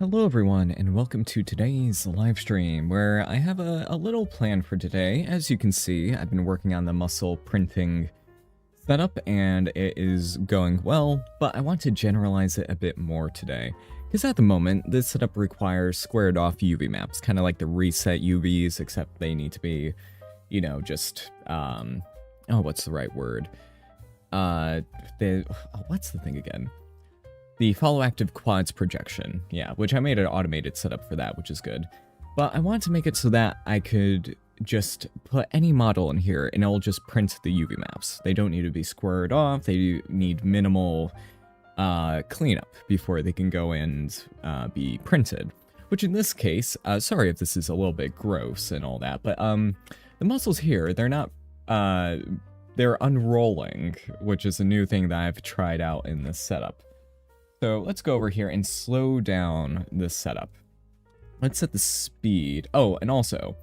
Hello everyone, and welcome to today's live stream, where I have a little plan for today. As you can see, I've been working on the muscle printing setup, and it is going well, but I want to generalize it a bit more today. Because at the moment, this setup requires squared off UV maps, kind of like the reset UVs, except they need to be, you know, just, what's the right word? What's the thing again? The follow active quads projection, yeah, which I made an automated setup for that, which is good. But I wanted to make it so that I could just put any model in here and it'll just print the UV maps. They don't need to be squared off, they need minimal cleanup before they can go and be printed. Which in this case, sorry if this is a little bit gross and all that, but the muscles here, they're not, they're unrolling, which is a new thing that I've tried out in this setup. So let's go over here and slow down this setup. Let's set the speed. Oh, and also,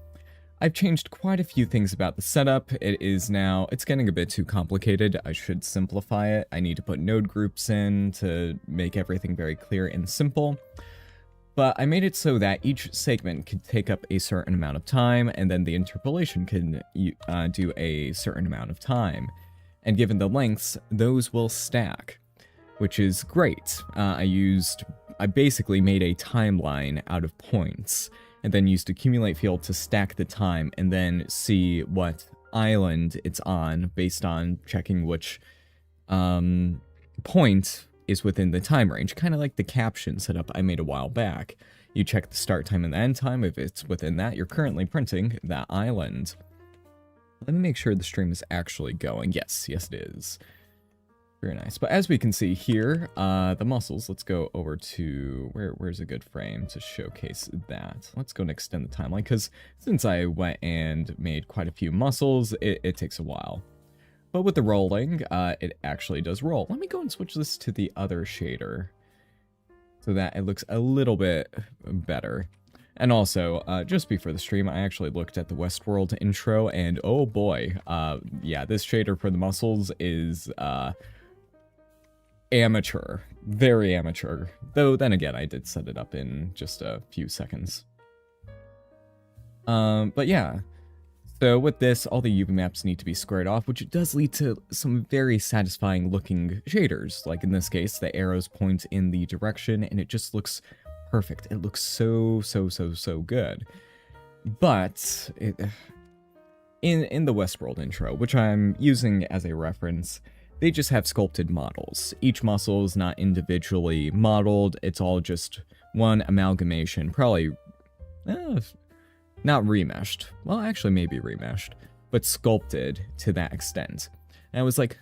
I've changed quite a few things about the setup. It's getting a bit too complicated. I should simplify it. I need to put node groups in to make everything very clear and simple. But I made it so that each segment could take up a certain amount of time, and then the interpolation can do a certain amount of time. And given the lengths, those will stack, which is great. I basically made a timeline out of points, and then used accumulate field to stack the time, and then see what island it's on based on checking which point is within the time range. Kind of like the caption setup I made a while back. You check the start time and the end time. If it's within that, you're currently printing that island. Let me make sure the stream is actually going. Yes, it is. Very nice. But as we can see here, the muscles, let's go over to, where's a good frame to showcase that? Let's go and extend the timeline, because since I went and made quite a few muscles, it takes a while. But with the rolling, it actually does roll. Let me go and switch this to the other shader, so that it looks a little bit better. And also, just before the stream, I actually looked at the Westworld intro, and oh boy, yeah, this shader for the muscles is, amateur. Very amateur. Though, then again, I did set it up in just a few seconds. But yeah. So with this, all the UV maps need to be squared off, which does lead to some very satisfying looking shaders. Like in this case, the arrows point in the direction, and it just looks perfect. It looks so good. But, in the Westworld intro, which I'm using as a reference, they just have sculpted models. Each muscle is not individually modeled, it's all just one amalgamation, probably, not remeshed. Well, actually maybe remeshed, but sculpted to that extent. And I was like,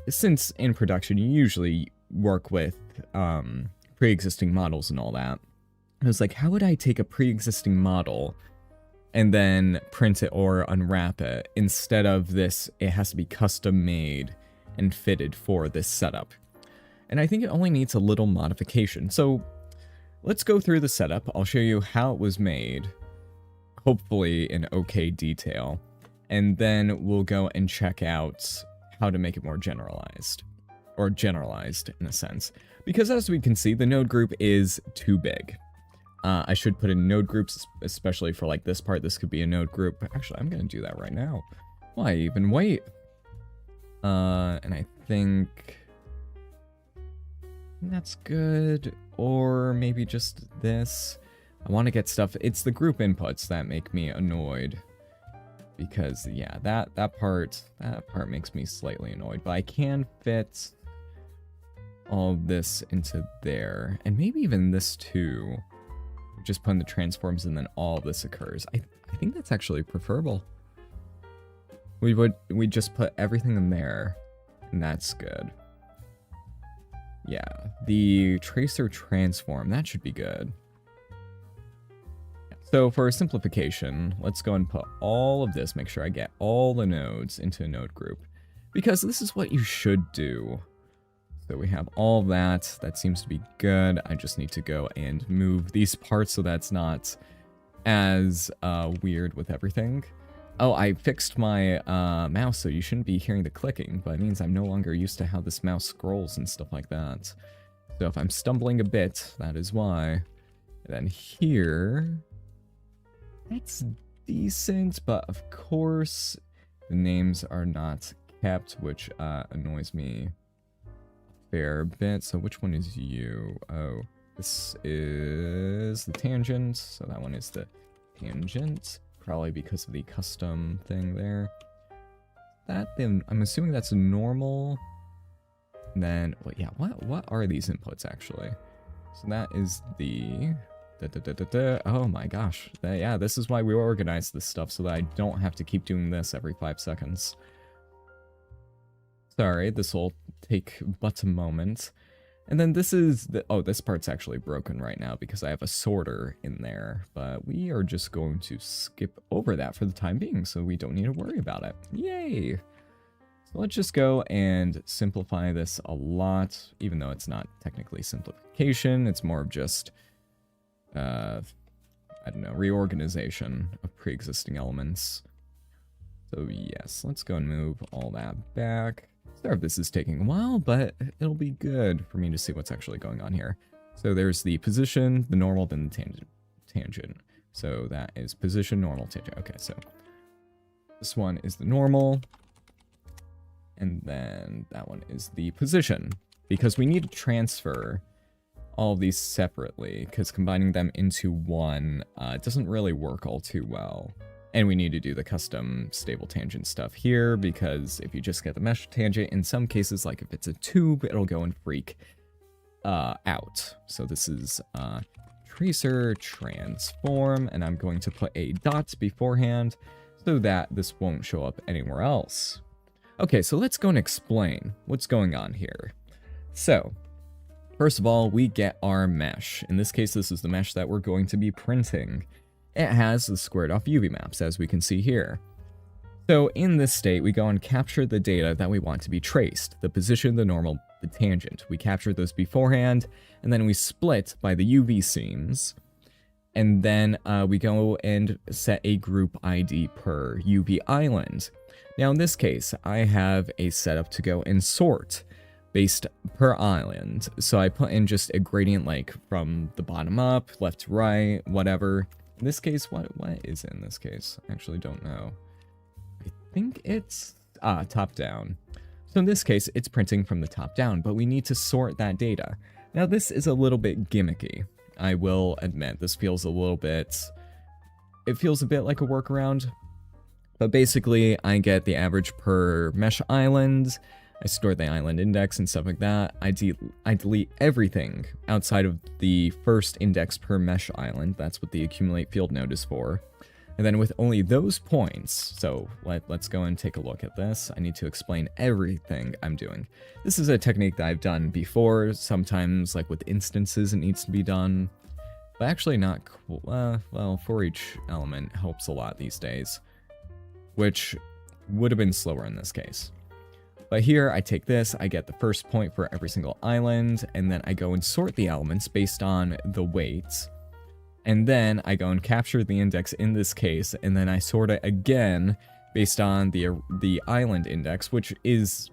since in production you usually work with pre-existing models and all that, I was like, how would I take a pre-existing model and then print it or unwrap it? Instead of this, it has to be custom made and fitted for this setup. And I think it only needs a little modification. So let's go through the setup. I'll show you how it was made, hopefully in okay detail. And then we'll go and check out how to make it more generalized. Or generalized in a sense. Because as we can see, the node group is too big. I should put in node groups, especially for like this part. This could be a node group. Actually, I'm going to do that right now. Why even wait? And I think that's good. Or maybe just this. I want to get stuff. It's the group inputs that make me annoyed. Because, yeah, that part makes me slightly annoyed. But I can fit all this into there. And maybe even this too. Just put in the transforms and then all this occurs. I think that's actually preferable. We just put everything in there, and that's good. Yeah, the tracer transform, that should be good. So for simplification, let's go and put all of this, make sure I get all the nodes into a node group, because this is what you should do. So we have all that. That seems to be good. I just need to go and move these parts so that's not as weird with everything. Oh, I fixed my mouse, so you shouldn't be hearing the clicking, but it means I'm no longer used to how this mouse scrolls and stuff like that. So if I'm stumbling a bit, that is why. And then here, it's decent, but of course the names are not kept, which annoys me a fair bit. So which one is you? Oh, this is the tangent, so that one is the tangent, probably because of the custom thing there. That then, I'm assuming that's a normal. And then, well, yeah, what are these inputs actually? So that is the oh my gosh. Yeah, this is why we organize this stuff, so that I don't have to keep doing this every 5 seconds. Sorry, this will take but a moment. And then this is the, oh, this part's actually broken right now because I have a sorter in there, but we are just going to skip over that for the time being, so we don't need to worry about it. Yay! So let's just go and simplify this a lot, even though it's not technically simplification, it's more of just, I don't know, reorganization of pre-existing elements. So yes, let's go and move all that back. Sorry if this is taking a while, but it'll be good for me to see what's actually going on here. So there's the position, the normal, then the tangent. So that is position, normal, tangent. Okay, so this one is the normal, and then that one is the position, because we need to transfer all of these separately, because combining them into one doesn't really work all too well. And we need to do the custom stable tangent stuff here, because if you just get the mesh tangent, in some cases, like if it's a tube, it'll go and freak out. So this is tracer transform, and I'm going to put a dot beforehand so that this won't show up anywhere else. Okay, so let's go and explain what's going on here. So, first of all, we get our mesh. In this case, this is the mesh that we're going to be printing. It has the squared off UV maps, as we can see here. So in this state, we go and capture the data that we want to be traced, the position, the normal, the tangent. We capture those beforehand, and then we split by the UV seams. And then we go and set a group ID per UV island. Now in this case, I have a setup to go and sort based per island. So I put in just a gradient like from the bottom up, left to right, whatever. In this case, what is in this case? I actually don't know. I think it's top down. So in this case, it's printing from the top down, but we need to sort that data. Now this is a little bit gimmicky. I will admit, this feels a little bit, it feels a bit like a workaround. But basically, I get the average per mesh island, I store the island index and stuff like that. I delete everything outside of the first index per mesh island. That's what the accumulate field node is for. And then with only those points, so let's go and take a look at this. I need to explain everything I'm doing. This is a technique that I've done before. Sometimes, like with instances, it needs to be done. But actually not cool. Well, for each element helps a lot these days, which would have been slower in this case. But here, I take this, I get the first point for every single island, and then I go and sort the elements based on the weights. And then I go and capture the index in this case, and then I sort it again based on the island index, which is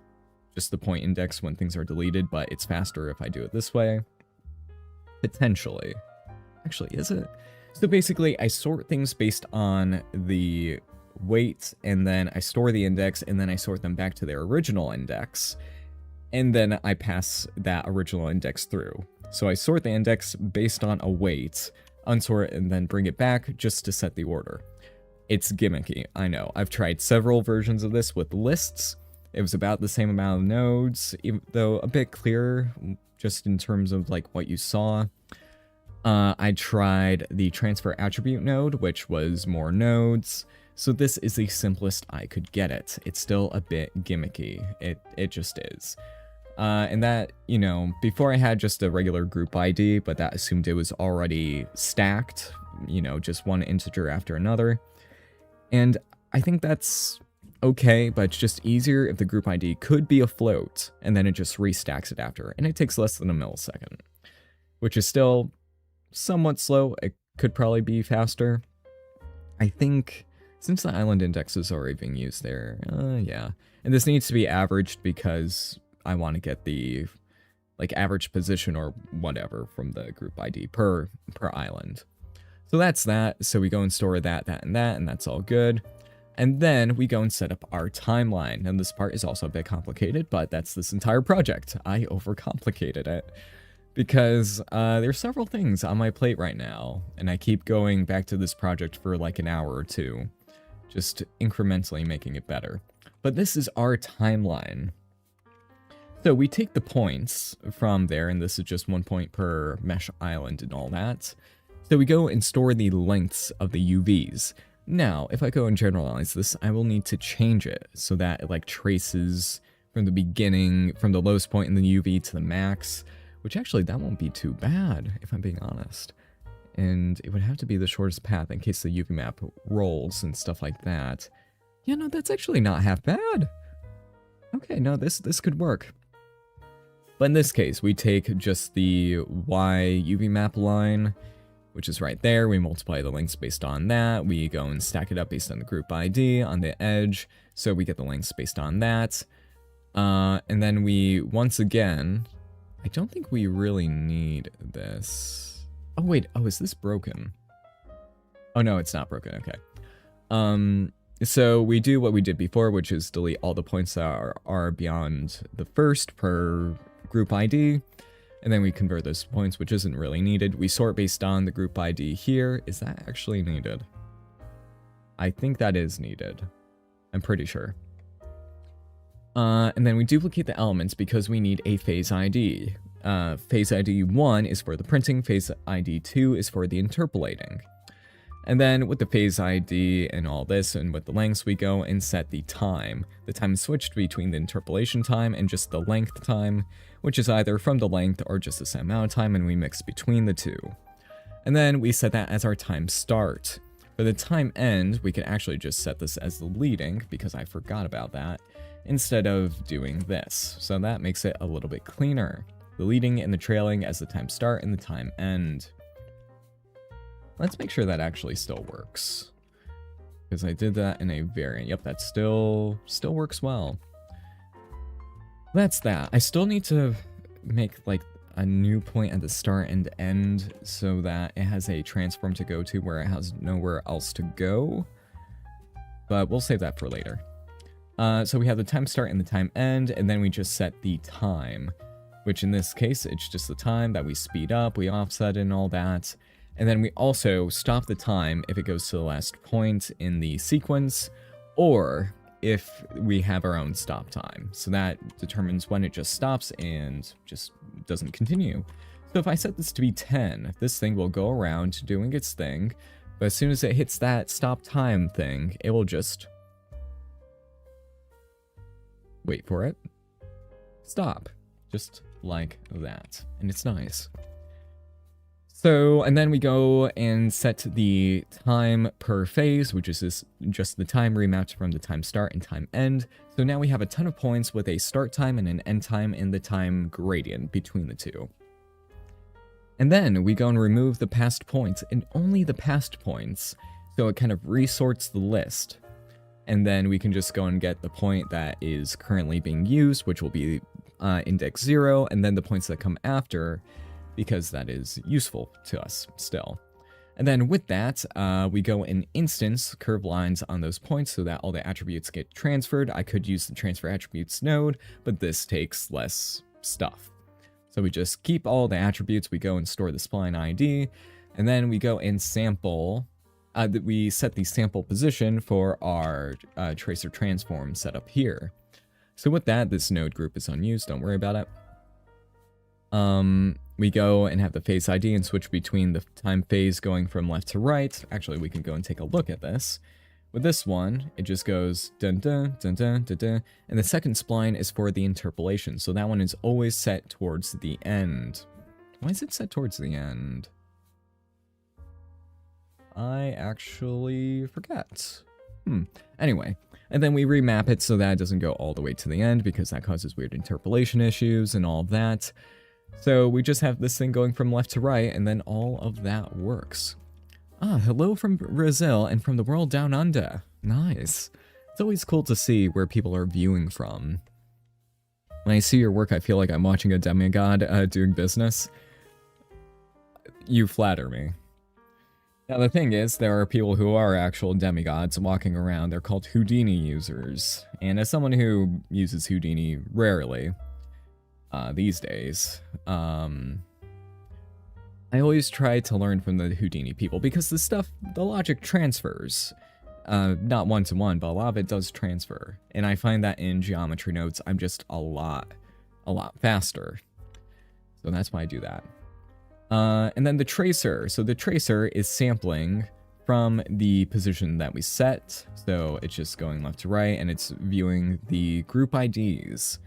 just the point index when things are deleted, but it's faster if I do it this way. Potentially. Actually, is it? So basically, I sort things based on the weight, and then I store the index, and then I sort them back to their original index, and then I pass that original index through. So I sort the index based on a weight, unsort, and then bring it back just to set the order. It's gimmicky, I know. I've tried several versions of this with lists. It was about the same amount of nodes, though a bit clearer, just in terms of like what you saw. I tried the transfer attribute node, which was more nodes. So this is the simplest I could get it. It's still a bit gimmicky. It just is. And that, you know, before I had just a regular group ID, but that assumed it was already stacked, you know, just one integer after another. And I think that's okay, but it's just easier if the group ID could be a float, and then it just restacks it after, and it takes less than a millisecond, which is still somewhat slow. It could probably be faster. I think, since the island indexes are being used there, yeah. And this needs to be averaged because I want to get the, like average position or whatever from the group ID per island. So that's that. So we go and store that, and that's all good. And then we go and set up our timeline. And this part is also a bit complicated, but that's this entire project. I overcomplicated it because there's several things on my plate right now, and I keep going back to this project for like an hour or two, just incrementally making it better. But this is our timeline. So we take the points from there, and this is just 1 point per mesh island and all that. So we go and store the lengths of the UVs. Now, if I go and generalize this, I will need to change it so that it like traces from the beginning, from the lowest point in the UV to the max, which actually that won't be too bad if I'm being honest. And it would have to be the shortest path in case the UV map rolls and stuff like that. Yeah, no, that's actually not half bad. Okay, no, this could work. But in this case, we take just the Y UV map line, which is right there. We multiply the lengths based on that. We go and stack it up based on the group ID on the edge. So we get the lengths based on that. And then we, once again, I don't think we really need this. Oh, wait. Oh, is this broken? Oh, no, it's not broken. Okay. So we do what we did before, which is delete all the points that are beyond the first per group ID. And then we convert those points, which isn't really needed. We sort based on the group ID here. Is that actually needed? I think that is needed. I'm pretty sure. And then we duplicate the elements because we need a phase ID. Phase ID 1 is for the printing. Phase ID 2 is for the interpolating. And then with the phase ID and all this and with the lengths, we go and set the time. The time is switched between the interpolation time and just the length time, which is either from the length or just the same amount of time, and we mix between the two. And then we set that as our time start. For the time end, we can actually just set this as the leading, because I forgot about that, instead of doing this. So that makes it a little bit cleaner. The leading and the trailing as the time start and the time end. Let's make sure that actually still works. Because I did that in a variant. Yep, that still works well. That's that. I still need to make like a new point at the start and end so that it has a transform to go to where it has nowhere else to go. But we'll save that for later. So we have the time start and the time end, and then we just set the time, which in this case, it's just the time that we speed up, we offset and all that. And then we also stop the time if it goes to the last point in the sequence, or if we have our own stop time. So that determines when it just stops and just doesn't continue. So if I set this to be 10, this thing will go around doing its thing, but as soon as it hits that stop time thing, it will just wait for it, stop, just like that. And it's nice. So, and then we go and set the time per phase, which is just the time remapped from the time start and time end. So now we have a ton of points with a start time and an end time and the time gradient between the two. And then we go and remove the past points and only the past points. So it kind of resorts the list. And then we can just go and get the point that is currently being used, which will be index 0, and then the points that come after, because that is useful to us still. And then with that, we go and instance curve lines on those points so that all the attributes get transferred. I could use the transfer attributes node, but this takes less stuff. So we just keep all the attributes, we go and store the spline ID, and then we go and sample, we set the sample position for our tracer transform setup here. So with that, this node group is unused, don't worry about it. We go and have the phase ID and switch between the time phase going from left to right. Actually, we can go and take a look at this. With this one, it just goes dun dun dun dun dun dun, and the second spline is for the interpolation. So that one is always set towards the end. Why is it set towards the end? I actually forget. Anyway, and then we remap it so that it doesn't go all the way to the end because that causes weird interpolation issues and all of that. So we just have this thing going from left to right, and then all of that works. Ah, hello from Brazil and from the world down under. Nice. It's always cool to see where people are viewing from. When I see your work, I feel like I'm watching a demigod doing business. You flatter me. Now, the thing is, there are people who are actual demigods walking around. They're called Houdini users. And as someone who uses Houdini rarely these days, I always try to learn from the Houdini people because the logic transfers. Not one-to-one, but a lot of it does transfer. And I find that in geometry nodes, I'm just a lot faster. So that's why I do that. And then the tracer. So the tracer is sampling from the position that we set. So it's just going left to right, and it's viewing the group IDs.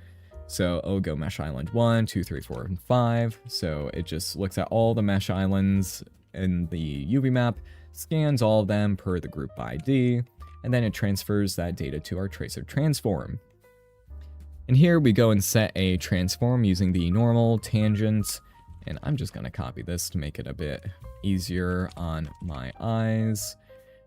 So it'll go mesh island 1, 2, 3, 4, and 5. So it just looks at all the mesh islands in the UV map, scans all of them per the group ID, and then it transfers that data to our tracer transform. And here we go and set a transform using the normal, tangent, and I'm just going to copy this to make it a bit easier on my eyes.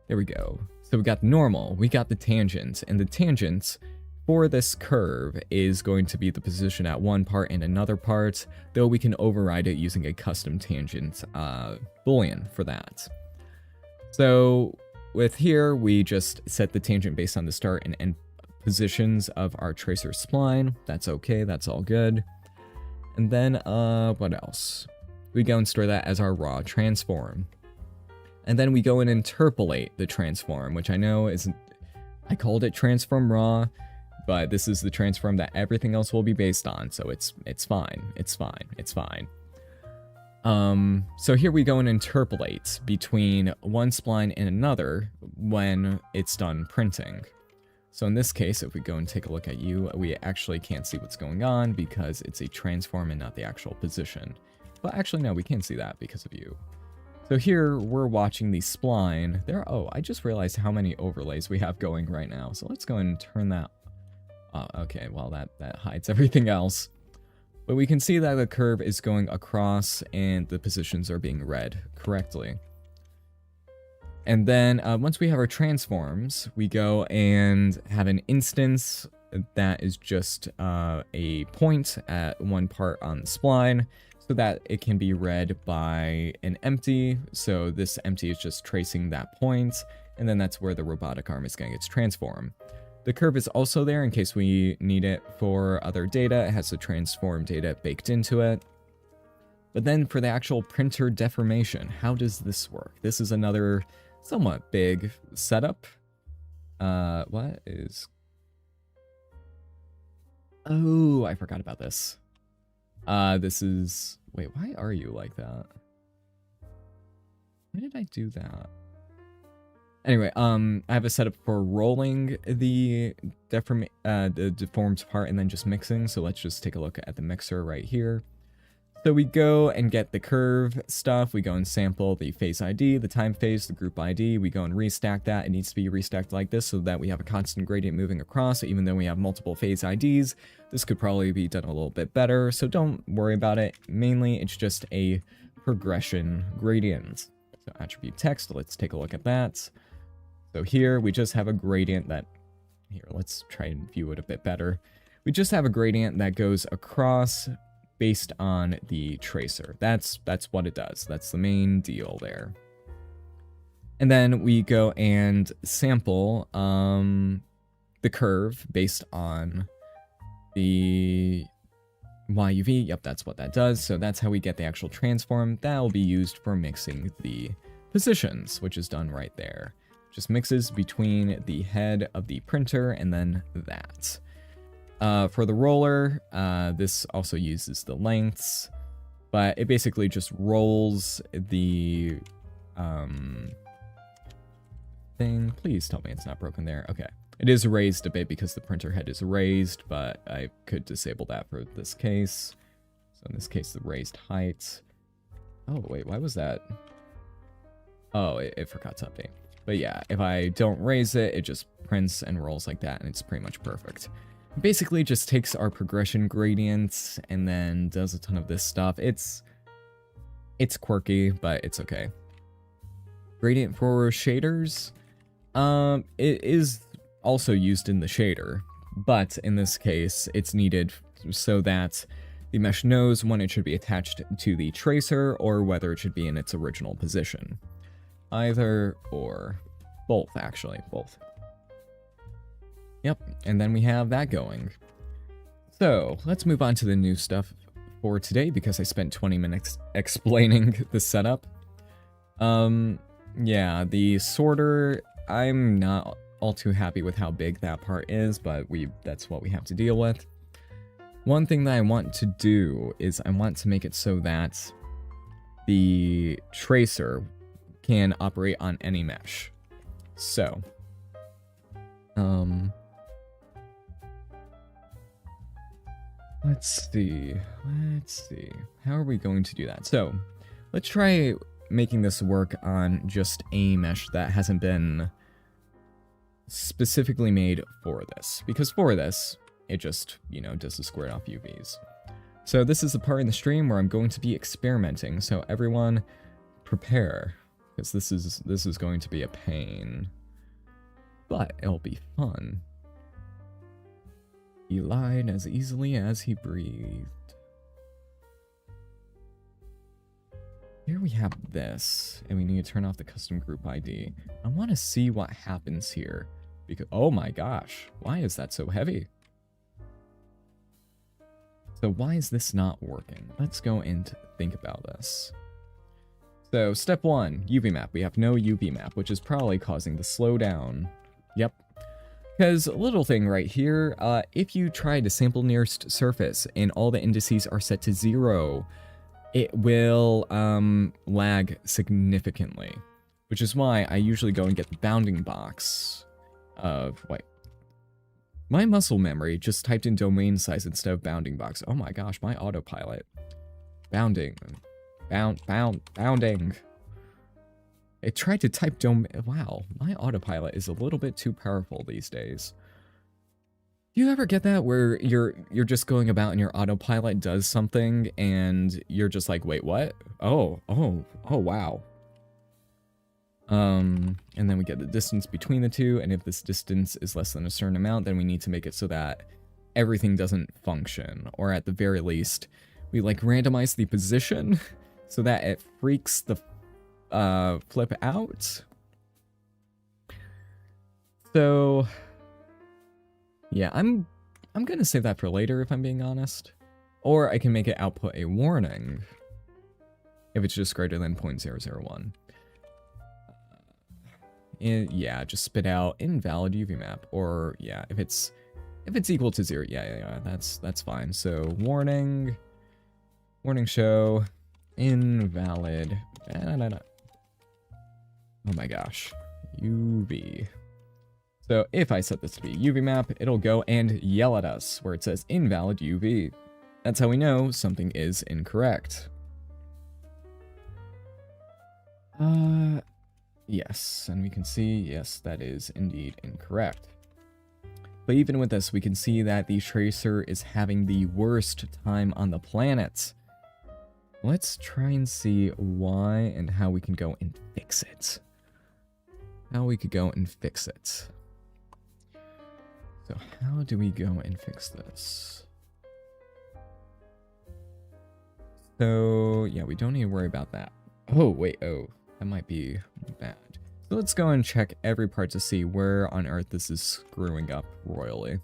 There we go. So we got the normal, we got the tangent, and the tangent for this curve is going to be the position at one part and another part, though we can override it using a custom tangent boolean for that. So with here, we just set the tangent based on the start and end positions of our tracer spline. That's okay, that's all good. And then, what else? We go and store that as our raw transform. And then we go and interpolate the transform, which I know isn't, I called it transform raw, but this is the transform that everything else will be based on, so it's fine, it's fine, it's fine. So here we go and interpolate between one spline and another when it's done printing. So in this case, if we go and take a look at you, we actually can't see what's going on because it's a transform and not the actual position. But actually, no, we can see that because of you. So here, we're watching the spline. Oh, I just realized how many overlays we have going right now. So let's go and turn that. Okay, well, that hides everything else. But we can see that the curve is going across and the positions are being read correctly. And then once we have our transforms, we go and have an instance that is just a point at one part on the spline so that it can be read by an empty. So this empty is just tracing that point, and then that's where the robotic arm is getting its transform. The curve is also there in case we need it for other data. It has the transform data baked into it. But then for the actual printer deformation, how does this work? This is another somewhat big setup. What is... Oh, I forgot about this. This is... Wait, why are you like that? Why did I do that? Anyway, I have a setup for rolling the deformed part and then just mixing. So let's just take a look at the mixer right here. So we go and get the curve stuff. We go and sample the phase ID, the time phase, the group ID. We go and restack that. It needs to be restacked like this so that we have a constant gradient moving across. Even though we have multiple phase IDs, this could probably be done a little bit better. So don't worry about it. Mainly, it's just a progression gradient. So attribute text, let's take a look at that. So here we just have a gradient that, here, let's try and view it a bit better. We just have a gradient that goes across based on the tracer. That's what it does. That's the main deal there. And then we go and sample the curve based on the YUV. Yep, that's what that does. So that's how we get the actual transform. That will be used for mixing the positions, which is done right there. Just mixes between the head of the printer and then that. For the roller, this also uses the lengths, but it basically just rolls the thing. Please tell me it's not broken there. Okay. It is raised a bit because the printer head is raised, but I could disable that for this case. So in this case, the raised height. Oh, wait, why was that? Oh, it forgot to update. But yeah, if I don't raise it, it just prints and rolls like that, and it's pretty much perfect. Basically, just takes our progression gradients and then does a ton of this stuff. It's quirky, but it's okay. Gradient for shaders. It is also used in the shader, but in this case, it's needed so that the mesh knows when it should be attached to the tracer or whether it should be in its original position. Either or. Both, actually. Both. Yep, and then we have that going. So, let's move on to the new stuff for today because I spent 20 minutes explaining the setup. Yeah, the sorter, I'm not all too happy with how big that part is, but that's what we have to deal with. One thing that I want to do is I want to make it so that the tracer can operate on any mesh. So, let's see. How are we going to do that? So, let's try making this work on just a mesh that hasn't been specifically made for this. Because for this, it just, does the squared off UVs. So this is the part in the stream where I'm going to be experimenting. So everyone prepare, because this is going to be a pain. But it'll be fun. He lied as easily as he breathed. Here we have this, and we need to turn off the custom group ID. I want to see what happens here. Because, oh my gosh, why is that so heavy? So why is this not working? Let's go and think about this. So step 1, UV map. We have no UV map, which is probably causing the slowdown. Yep. Because a little thing right here, if you try to sample nearest surface and all the indices are set to 0, it will lag significantly. Which is why I usually go and get the bounding box of, wait. My muscle memory just typed in domain size instead of bounding box. Oh my gosh, my autopilot. Bounding. Bounding. It tried to type domain. Wow, my autopilot is a little bit too powerful these days. Do you ever get that where you're just going about and your autopilot does something and you're just like, wait, what? Oh, wow. And then we get the distance between the two, and if this distance is less than a certain amount, then we need to make it so that everything doesn't function, or at the very least, we like randomize the position so that it freaks the flip out. So yeah, I'm gonna save that for later if I'm being honest, or I can make it output a warning if it's just greater than 0.001. Yeah, just spit out invalid UV map, or yeah, if it's equal to 0, yeah, that's fine. So warning show invalid. Oh my gosh, UV. So if I set this to be UV map, it'll go and yell at us where it says invalid UV. That's how we know something is incorrect. Yes, and we can see, yes, that is indeed incorrect. But even with this, we can see that the tracer is having the worst time on the planet. Let's try and see why and how we can go and fix it. So how do we go and fix this? So yeah, we don't need to worry about that. Oh, wait, that might be bad. So let's go and check every part to see where on earth this is screwing up royally.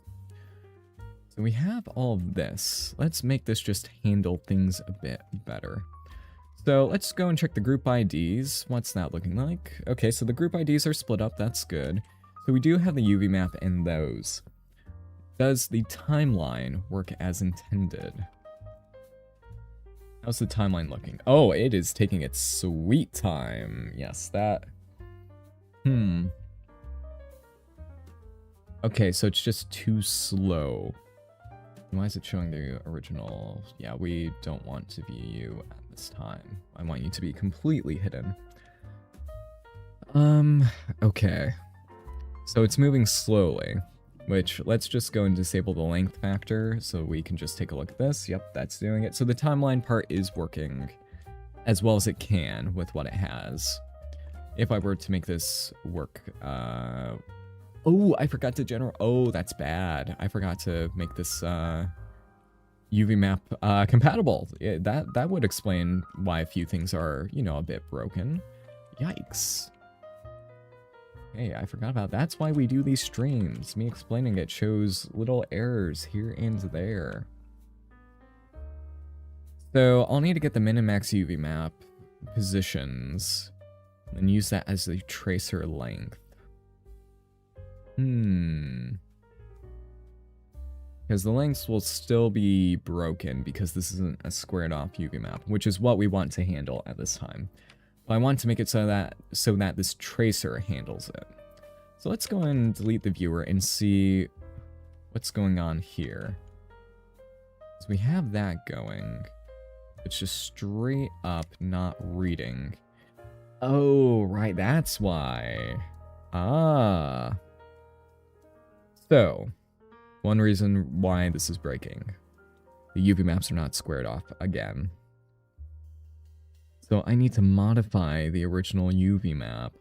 So we have all of this. Let's make this just handle things a bit better. So let's go and check the group IDs. What's that looking like? Okay, so the group IDs are split up. That's good. So we do have the UV map in those. Does the timeline work as intended? How's the timeline looking? Oh, it is taking its sweet time. Yes, that... Okay, so it's just too slow. Why is it showing the original? Yeah, we don't want to view you at this time. I want you to be completely hidden. Okay. So it's moving slowly, which let's just go and disable the length factor so we can just take a look at this. Yep, that's doing it. So the timeline part is working as well as it can with what it has. If I were to make this work, oh, I forgot to generate, oh, that's bad. I forgot to make this, UV map compatible. Yeah, that would explain why a few things are, you know, a bit broken. Yikes. Hey, I forgot about that. That's why we do these streams. Me explaining it shows little errors here and there. So I'll need to get the min and max UV map positions and use that as the tracer length. Because the lengths will still be broken because this isn't a squared off UV map, which is what we want to handle at this time. But I want to make it so that this tracer handles it. So let's go and delete the viewer and see what's going on here. So we have that going. It's just straight up not reading. Oh, right, that's why. Ah. So, one reason why this is breaking. The UV maps are not squared off again. So I need to modify the original UV map.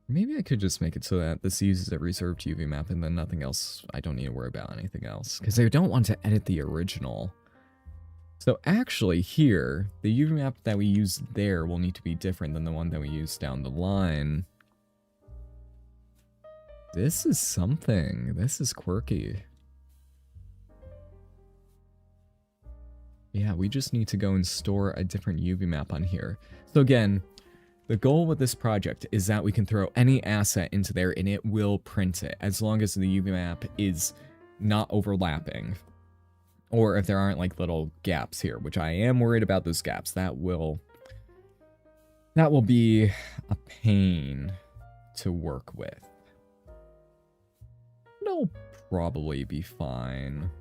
Maybe I could just make it so that this uses a reserved UV map and then nothing else. I don't need to worry about anything else. Because I don't want to edit the original. So actually here, the UV map that we use there will need to be different than the one that we use down the line. This is something. This is quirky. Yeah, we just need to go and store a different UV map on here. So again, the goal with this project is that we can throw any asset into there and it will print it as long as the UV map is not overlapping. Or if there aren't like little gaps here, which I am worried about those gaps. That will be a pain to work with. It'll probably be fine.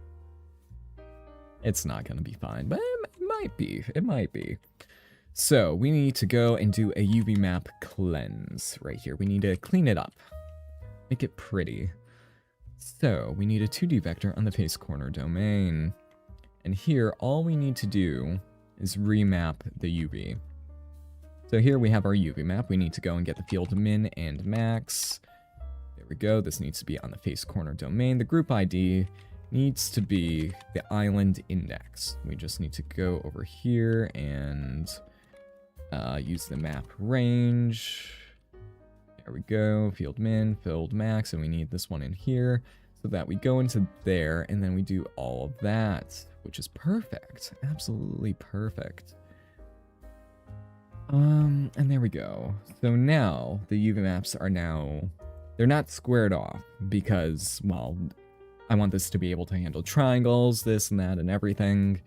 It's not going to be fine, but it might be. It might be. So we need to go and do a UV map cleanse right here. We need to clean it up. Make it pretty. So we need a 2D vector on the face corner domain. And here, all we need to do is remap the UV. So here we have our UV map. We need to go and get the field min and max. There we go. This needs to be on the face corner domain. The group ID needs to be the island index. We just need to go over here and use the map range. There we go. Field min, field max, and we need this one in here so that we go into there and then we do all of that, which is perfect. Absolutely perfect. And there we go. So now the UV maps are they're not squared off because, well, I want this to be able to handle triangles, this and that and everything.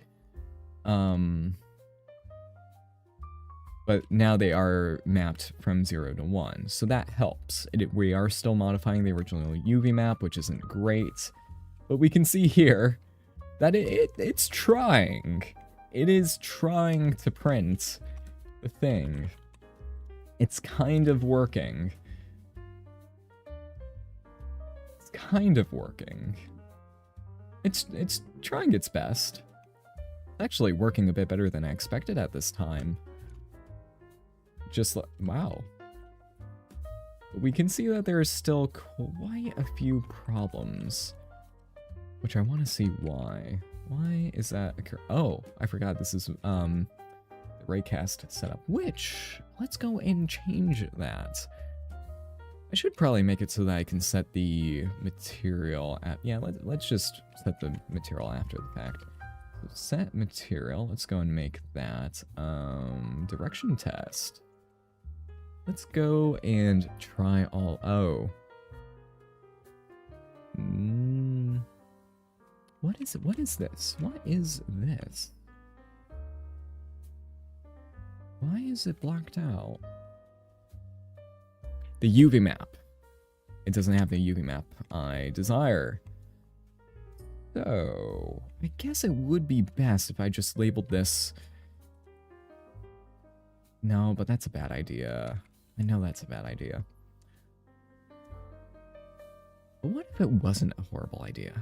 But now they are mapped from 0 to 1, so that helps. We are still modifying the original UV map, which isn't great. But we can see here that it's trying. It is trying to print the thing. It's kind of working. It's kind of working. It's trying its best. It's actually working a bit better than I expected at this time. Wow. We can see that there is still quite a few problems. Which I want to see why. Why is that occurring? Oh, I forgot this is the raycast setup. Which, let's go and change that. I should probably make it so that I can set the material at, yeah, let's just set the material after the fact. So set material, let's go and make that direction test. Let's go and try all, what is it? What is this? What is this? Why is it blocked out? The UV map. It doesn't have the UV map I desire. So, I guess it would be best if I just labeled this. No, but that's a bad idea. I know that's a bad idea. But what if it wasn't a horrible idea?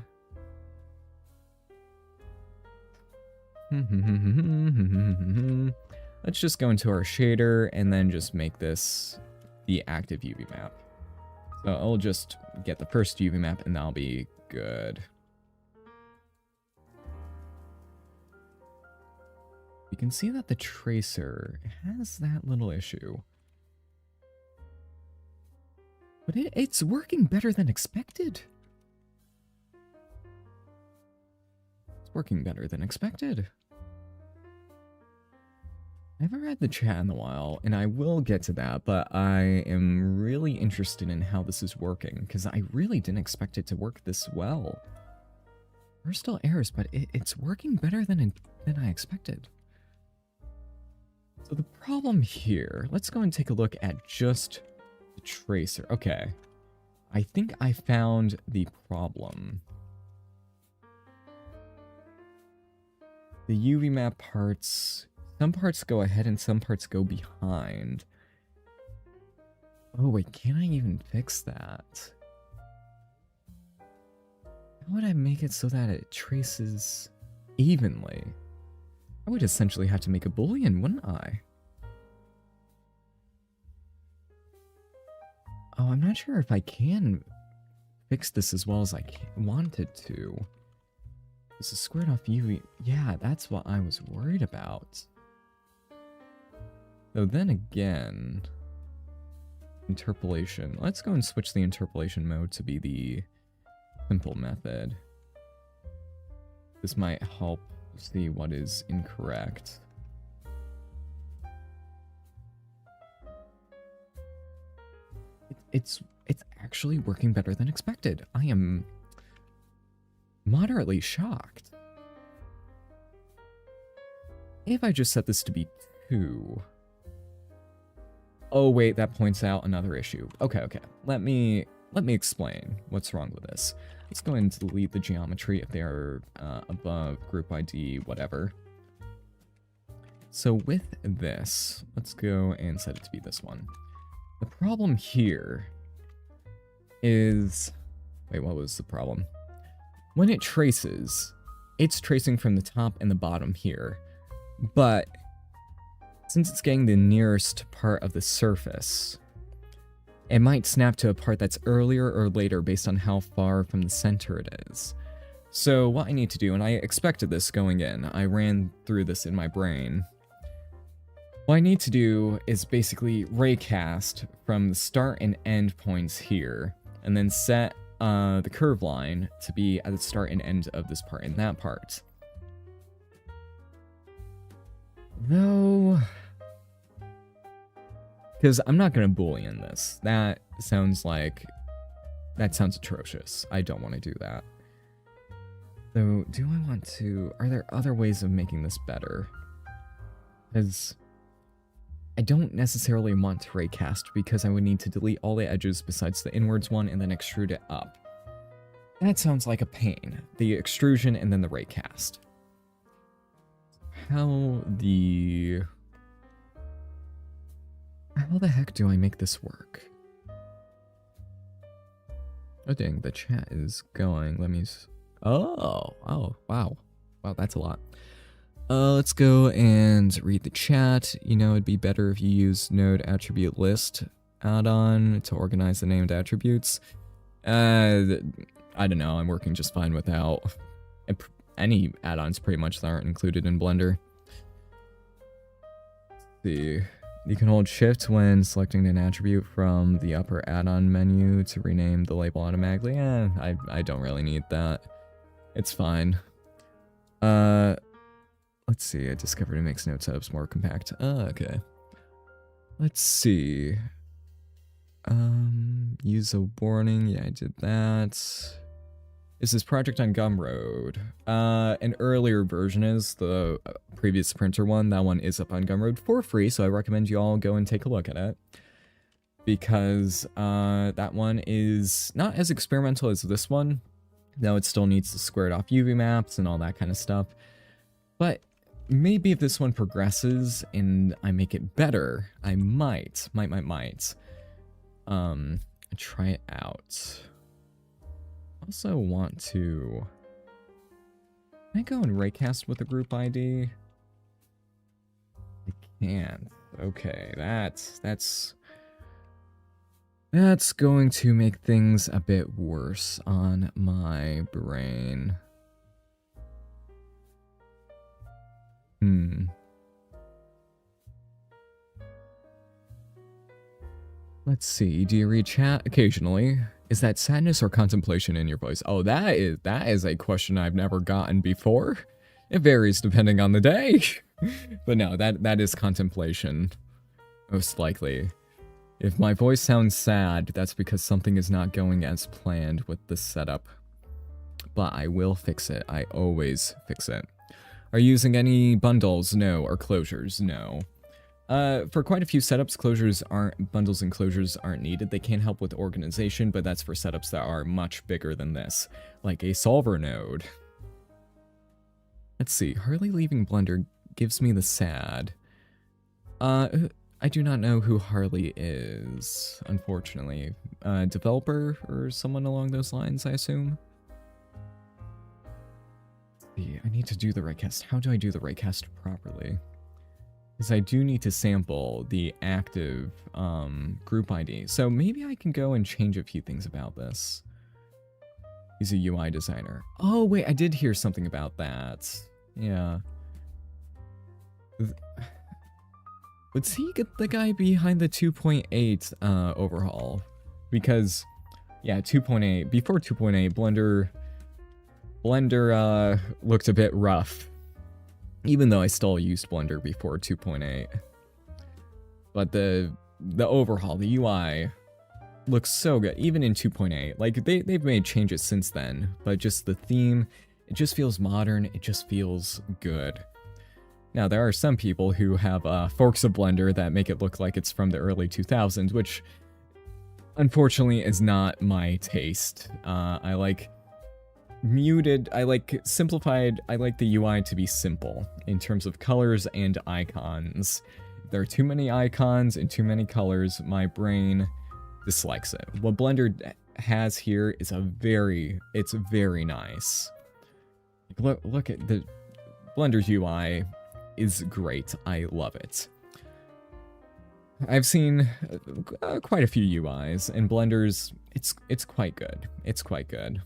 Let's just go into our shader and then just make this the active UV map. So I'll just get the first UV map and that'll be good. You can see that the tracer has that little issue. But it's working better than expected. It's working better than expected. I haven't read the chat in a while, and I will get to that, but I am really interested in how this is working, because I really didn't expect it to work this well. There's still errors, but it's working better than I expected. So the problem here, let's go and take a look at just the tracer. Okay, I think I found the problem. The UV map parts, some parts go ahead and some parts go behind. Oh wait, can I even fix that? How would I make it so that it traces evenly? I would essentially have to make a boolean, wouldn't I? Oh, I'm not sure if I can fix this as well as I wanted to. This is squared off UV. Yeah, that's what I was worried about. So then again, interpolation. Let's go and switch the interpolation mode to be the simple method. This might help see what is incorrect. It's actually working better than expected. I am moderately shocked. If I just set this to be 2. Oh wait, that points out another issue. Okay. Let me explain what's wrong with this. Let's go ahead and delete the geometry if they are above group ID, whatever. So with this, let's go and set it to be this one. The problem here is... Wait, what was the problem? When it traces, it's tracing from the top and the bottom here. But since it's getting the nearest part of the surface, it might snap to a part that's earlier or later based on how far from the center it is. So what I need to do, and I expected this going in, I ran through this in my brain. What I need to do is basically raycast from the start and end points here, and then set the curve line to be at the start and end of this part and that part. Though... Because I'm not going to boolean this. That sounds atrocious. I don't want to do that. So, do I want to... Are there other ways of making this better? Because I don't necessarily want to raycast because I would need to delete all the edges besides the inwards one and then extrude it up. That sounds like a pain. The extrusion and then the raycast. How the heck do I make this work? Oh dang, the chat is going. Let me... Oh, wow. Wow, that's a lot. Let's go and read the chat. You know, it'd be better if you use node attribute list add-on to organize the named attributes. I don't know, I'm working just fine without any add-ons pretty much that aren't included in Blender. Let's see. You can hold shift when selecting an attribute from the upper add-on menu to rename the label automatically. I don't really need that. It's fine. Let's see, I discovered it makes node setups more compact. Okay. Let's see. Use a warning. Yeah, I did that. Is this project on Gumroad? An earlier version is the previous printer one. That one is up on Gumroad for free, so I recommend you all go and take a look at it. Because that one is not as experimental as this one. Though it still needs to square it off UV maps and all that kind of stuff. But maybe if this one progresses and I make it better, I might try it out. Also want to... Can I go and raycast with the group ID? I can't. Okay, that's going to make things a bit worse on my brain. Let's see. Do you read chat occasionally? Is that sadness or contemplation in your voice? Oh, that is a question I've never gotten before. It varies depending on the day. But no, that is contemplation. Most likely. If my voice sounds sad, that's because something is not going as planned with the setup. But I will fix it. I always fix it. Are you using any bundles? No. Or closures? No. For quite a few setups, bundles and closures aren't needed. They can help with organization, but that's for setups that are much bigger than this, like a solver node. Let's see, Harley leaving Blender gives me the sad. I do not know who Harley is, unfortunately. Developer or someone along those lines, I assume? Let's see, I need to do the raycast. How do I do the raycast properly? Because I do need to sample the active group ID. So maybe I can go and change a few things about this. He's a UI designer. Oh, wait, I did hear something about that. Yeah. Let's see, get the guy behind the 2.8 overhaul. Because, yeah, 2.8, before 2.8, Blender looked a bit rough. Even though I still used Blender before 2.8. But the overhaul, the UI, looks so good, even in 2.8. Like, they've made changes since then, but just the theme, it just feels modern, it just feels good. Now, there are some people who have forks of Blender that make it look like it's from the early 2000s, which, unfortunately, is not my taste. I like muted, I like simplified, I like the UI to be simple in terms of colors and icons. If there are too many icons and too many colors, my brain dislikes it. What Blender has here is it's very nice. Look at the Blender's UI is great. I love it. I've seen quite a few UIs, and Blender's it's quite good. It's quite good.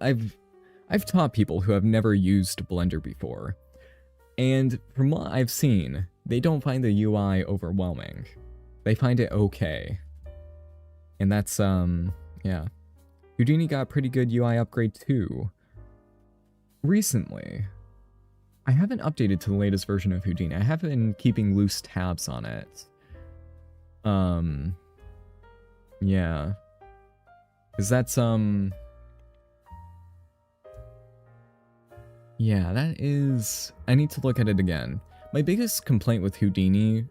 I've taught people who have never used Blender before, and from what I've seen, they don't find the UI overwhelming. They find it okay. And that's, yeah. Houdini got a pretty good UI upgrade too. Recently. I haven't updated to the latest version of Houdini. I have been keeping loose tabs on it. Yeah. Because that's, yeah, that is... I need to look at it again. My biggest complaint with Houdini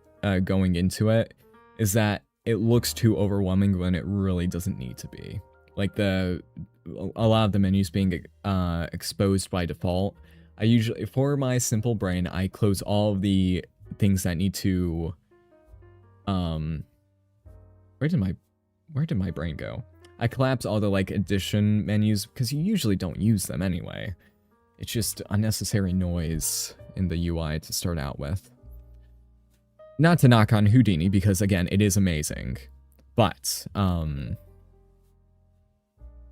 going into it is that it looks too overwhelming when it really doesn't need to be. Like a lot of the menus being exposed by default. I usually, for my simple brain, I close all of the things that need to... Where did my brain go? I collapse all the like addition menus because you usually don't use them anyway. It's just unnecessary noise in the UI to start out with. Not to knock on Houdini, because again, it is amazing. But, I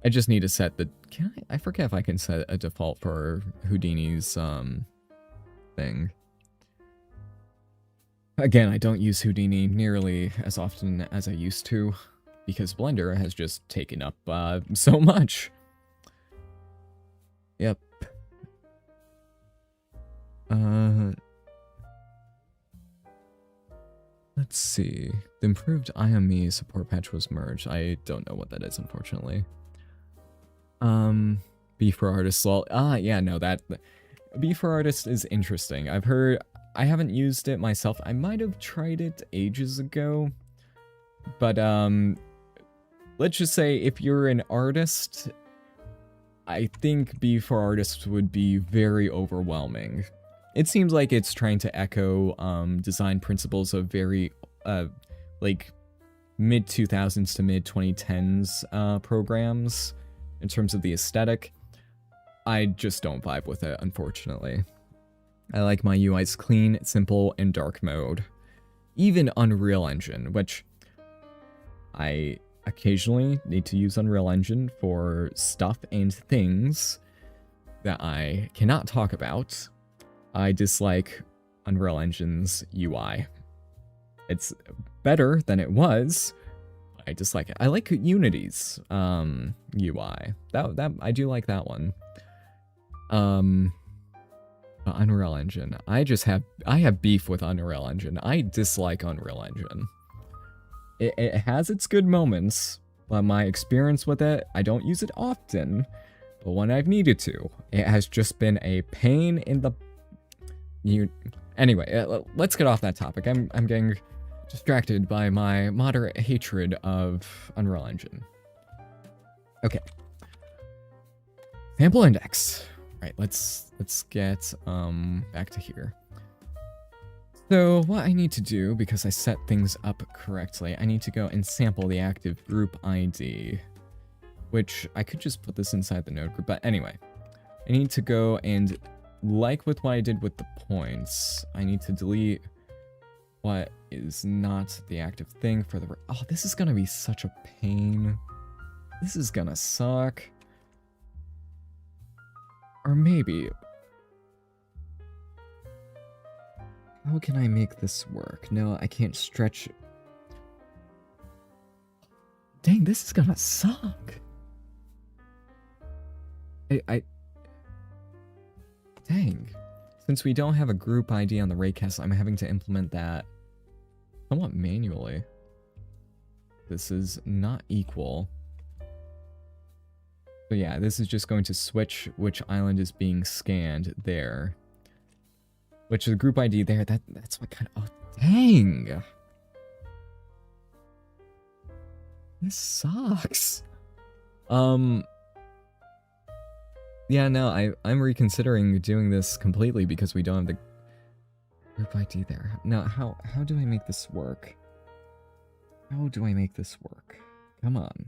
just need to set the... I forget if I can set a default for Houdini's, thing. Again, I don't use Houdini nearly as often as I used to, because Blender has just taken up, so much. Yep. Let's see. The improved IME support patch was merged. I don't know what that is, unfortunately. B for Artist lol. Yeah, no, that... B for Artist is interesting. I've heard... I haven't used it myself. I might have tried it ages ago. But, let's just say if you're an artist, I think B for Artist would be very overwhelming. It seems like it's trying to echo design principles of very like mid-2000s to mid-2010s programs in terms of the aesthetic. I just don't vibe with it, unfortunately. I like my UIs clean, simple, and dark mode. Even Unreal Engine, which I occasionally need to use Unreal Engine for stuff and things that I cannot talk about. I dislike Unreal Engine's UI. It's better than it was. I dislike it. I like Unity's UI. That I do like that one. Unreal Engine. I have beef with Unreal Engine. I dislike Unreal Engine. It has its good moments, but my experience with it, I don't use it often, but when I've needed to, it has just been a pain in the... Anyway, let's get off that topic. I'm getting distracted by my moderate hatred of Unreal Engine. Okay. Sample index. Right, let's get back to here. So what I need to do, because I set things up correctly, I need to go and sample the active group ID, which I could just put this inside the node group, but anyway, I need to go and, like with what I did with the points, I need to delete what is not the active thing for the... Oh, this is gonna be such a pain. This is gonna suck. Or maybe... How can I make this work? No, I can't stretch... Dang, this is gonna suck. Dang. Since we don't have a group ID on the raycast, I'm having to implement that somewhat manually. This is not equal. So yeah, this is just going to switch which island is being scanned there. Which the group ID there, that's what kind of... Oh, dang! This sucks. Yeah, no, I'm reconsidering doing this completely because we don't have the group ID there. Now, how do I make this work? How do I make this work? Come on.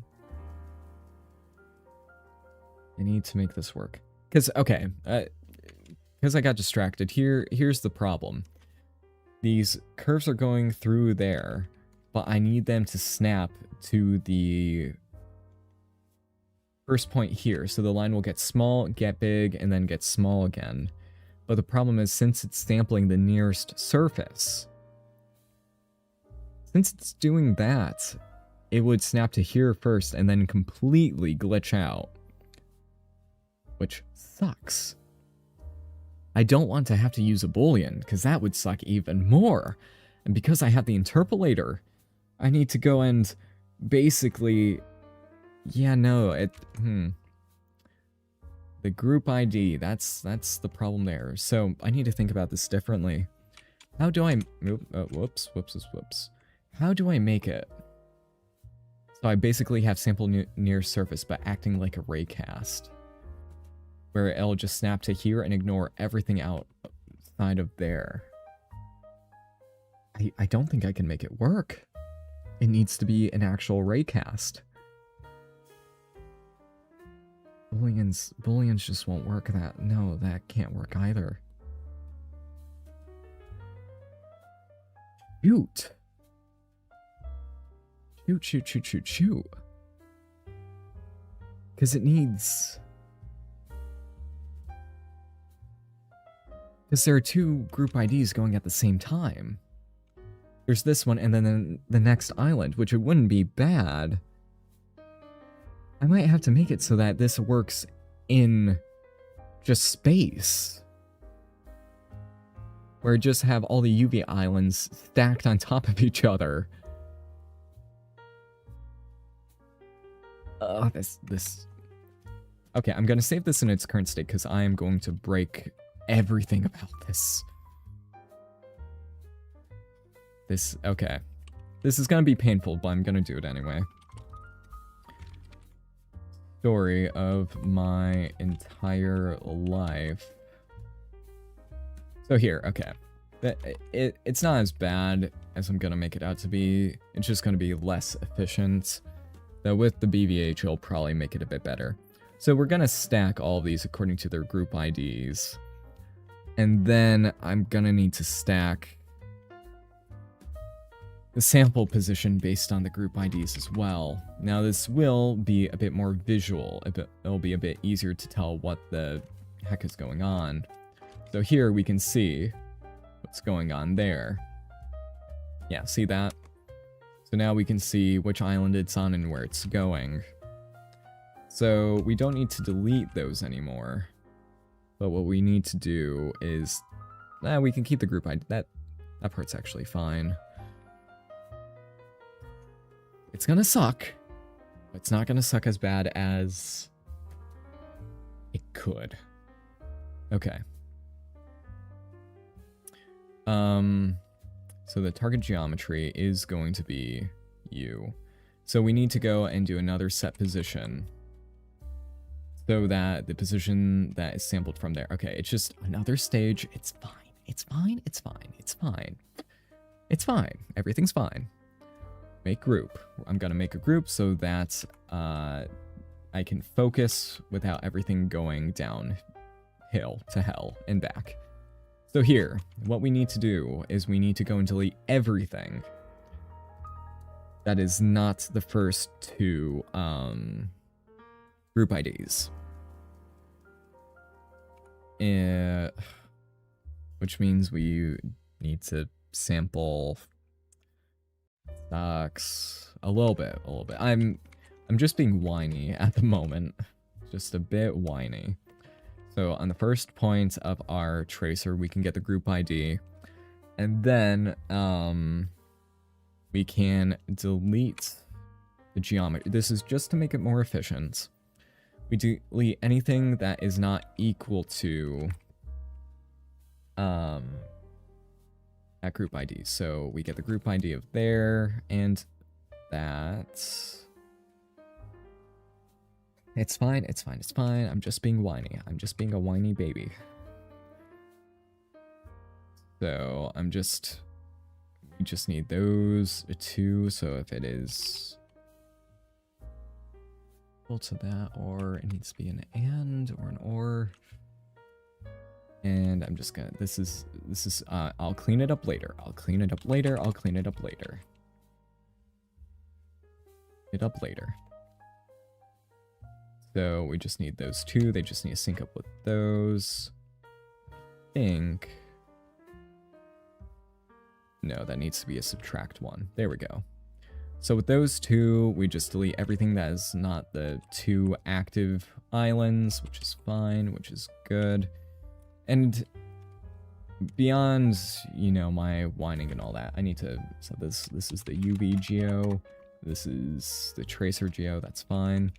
I need to make this work. Because, okay, because I got distracted. Here's the problem. These curves are going through there, but I need them to snap to the first point here. So the line will get small, get big, and then get small again. But the problem is, since it's sampling the nearest surface, since it's doing that, it would snap to here first and then completely glitch out. Which sucks. I don't want to have to use a boolean, because that would suck even more. And because I have the interpolator, I need to go and basically... Yeah, no, The group ID, that's the problem there. So I need to think about this differently. How do I... whoops. How do I make it? So I basically have sample near surface, but acting like a raycast. Where it'll just snap to here and ignore everything outside of there. I don't think I can make it work. It needs to be an actual raycast. Booleans just won't work. No, that can't work either. Shoot. Shoot. Because it needs... Because there are two group IDs going at the same time. There's this one and then the next island, which it wouldn't be bad. I might have to make it so that this works in just space. Where just have all the UV islands stacked on top of each other. This... Okay, I'm gonna save this in its current state because I am going to break everything about this. Okay. This is gonna be painful, but I'm gonna do it anyway. Story of my entire life. So here, okay. It's not as bad as I'm gonna make it out to be. It's just gonna be less efficient. Though with the BVH, it'll probably make it a bit better. So we're gonna stack all of these according to their group IDs. And then I'm gonna need to stack the sample position based on the group IDs as well. Now this will be a bit more visual. It'll be a bit easier to tell what the heck is going on. So here we can see what's going on there. Yeah, see that? So now we can see which island it's on and where it's going. So we don't need to delete those anymore. But what we need to do is... we can keep the group ID. That part's actually fine. It's gonna suck. But it's not gonna suck as bad as... it could. Okay. So the target geometry is going to be U. So we need to go and do another set position. So that the position that is sampled from there. Okay, it's just another stage. It's fine. It's fine. It's fine. It's fine. It's fine. Everything's fine. Make group. I'm gonna make a group so that I can focus without everything going downhill to hell and back. So here, what we need to do is we need to go and delete everything that is not the first two group IDs. Which means we need to sample stocks a little bit. I'm just being whiny at the moment. Just a bit whiny. So on the first point of our tracer, we can get the group ID. And then we can delete the geometry. This is just to make it more efficient. We delete anything that is not equal to that group ID. So we get the group ID of there and that. It's fine, it's fine, it's fine. I'm just being whiny. I'm just being a whiny baby. So we just need those two. So if it is equal to that, or it needs to be an and or an or. And I'm just gonna, this is, I'll clean it up later. I'll clean it up later. So we just need those two. They just need to sync up with those. I think. No, that needs to be a subtract one. There we go. So with those two, we just delete everything that is not the two active islands, which is fine, which is good. And beyond, you know, my whining and all that, I need to, so this is the UV geo. This is the tracer geo. That's fine.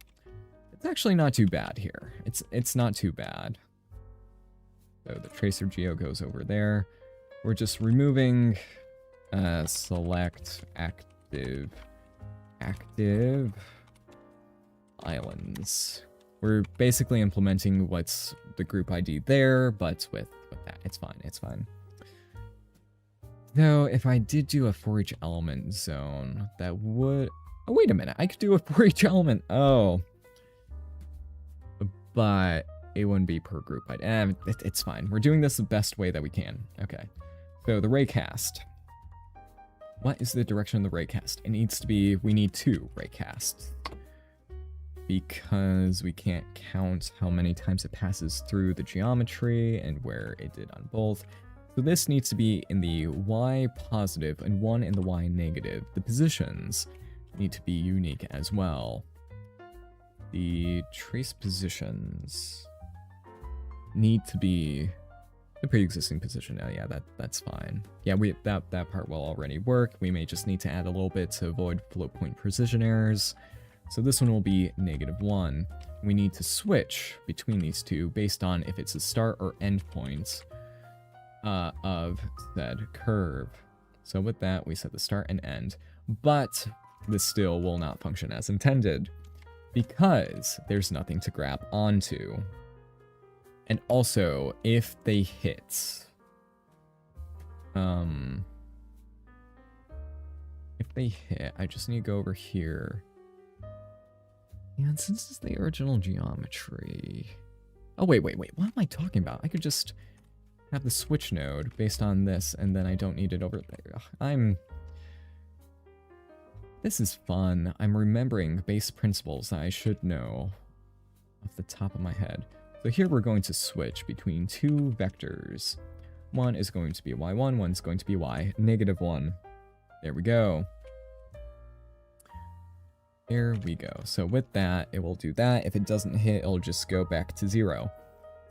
It's actually not too bad here. It's not too bad. So the tracer geo goes over there. We're just removing select active islands. We're basically implementing what's the group ID there, but with that, it's fine. Though, if I did do a for each element zone, that would... Oh, wait a minute. I could do a for each element. Oh. But it wouldn't be per group ID. It's fine. We're doing this the best way that we can. Okay. So, the raycast. What is the direction of the raycast? It needs to be... We need 2 raycasts. Because we can't count how many times it passes through the geometry and where it did on both. So this needs to be in the Y positive and 1 in the Y negative. The positions need to be unique as well. The trace positions need to be the pre-existing position. Oh yeah, that's fine. Yeah, that part will already work. We may just need to add a little bit to avoid float point precision errors. So this one will be -1. We need to switch between these two based on if it's a start or end point of said curve. So with that, we set the start and end. But this still will not function as intended because there's nothing to grab onto. And also, if they hit... if they hit, I just need to go over here. And since it's the original geometry... Oh, wait. What am I talking about? I could just have the switch node based on this, and then I don't need it over there. This is fun. I'm remembering base principles that I should know off the top of my head. So here we're going to switch between 2 vectors. One is going to be y1, one's going to be y -1. There we go. There we go. So with that, it will do that. If it doesn't hit, it'll just go back to 0.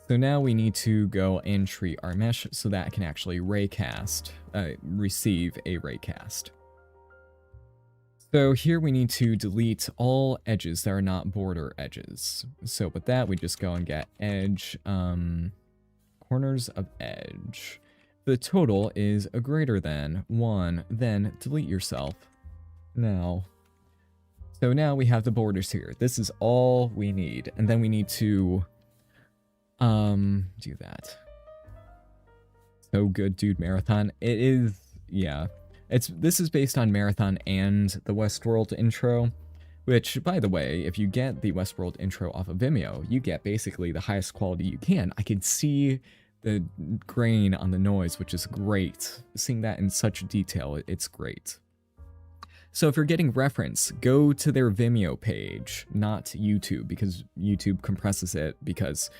So now we need to go and treat our mesh so that it can actually raycast, receive a raycast. So here we need to delete all edges that are not border edges. So with that, we just go and get edge, corners of edge. The total is a greater than 1, then delete yourself. Now, so now we have the borders here. This is all we need. And then we need to do that. So good, dude, Marathon. It is, yeah. This is based on Marathon and the Westworld intro, which, by the way, if you get the Westworld intro off of Vimeo, you get basically the highest quality you can. I could see the grain on the noise, which is great. Seeing that in such detail, it's great. So if you're getting reference, go to their Vimeo page, not YouTube, because YouTube compresses it because,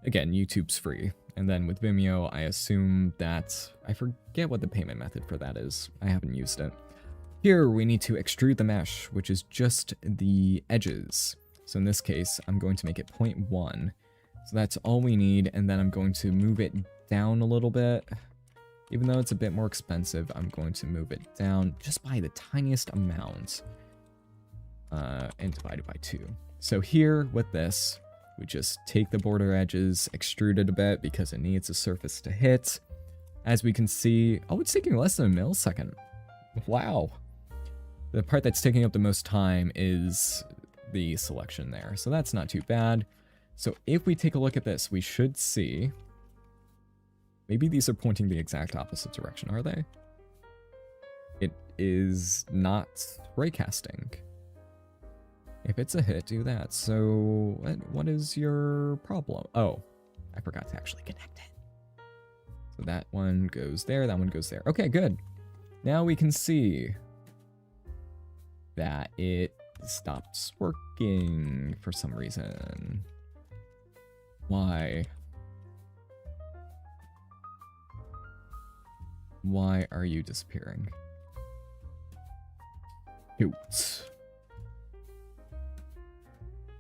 again, YouTube's free. And then with Vimeo, I assume that, I forget what the payment method for that is. I haven't used it. Here, we need to extrude the mesh, which is just the edges. So in this case, I'm going to make it 0.1. So that's all we need, and then I'm going to move it down a little bit. Even though it's a bit more expensive, I'm going to move it down just by the tiniest amount. And divide it by 2. So here, with this, we just take the border edges, extrude it a bit because it needs a surface to hit. As we can see, oh, it's taking less than a millisecond. Wow. The part that's taking up the most time is the selection there. So that's not too bad. So if we take a look at this, we should see... Maybe these are pointing the exact opposite direction, are they? It is not raycasting. If it's a hit, do that. So what is your problem? Oh, I forgot to actually connect it. So that one goes there, that one goes there. Okay, good. Now we can see that it stops working for some reason. Why? Why are you disappearing? Shoot.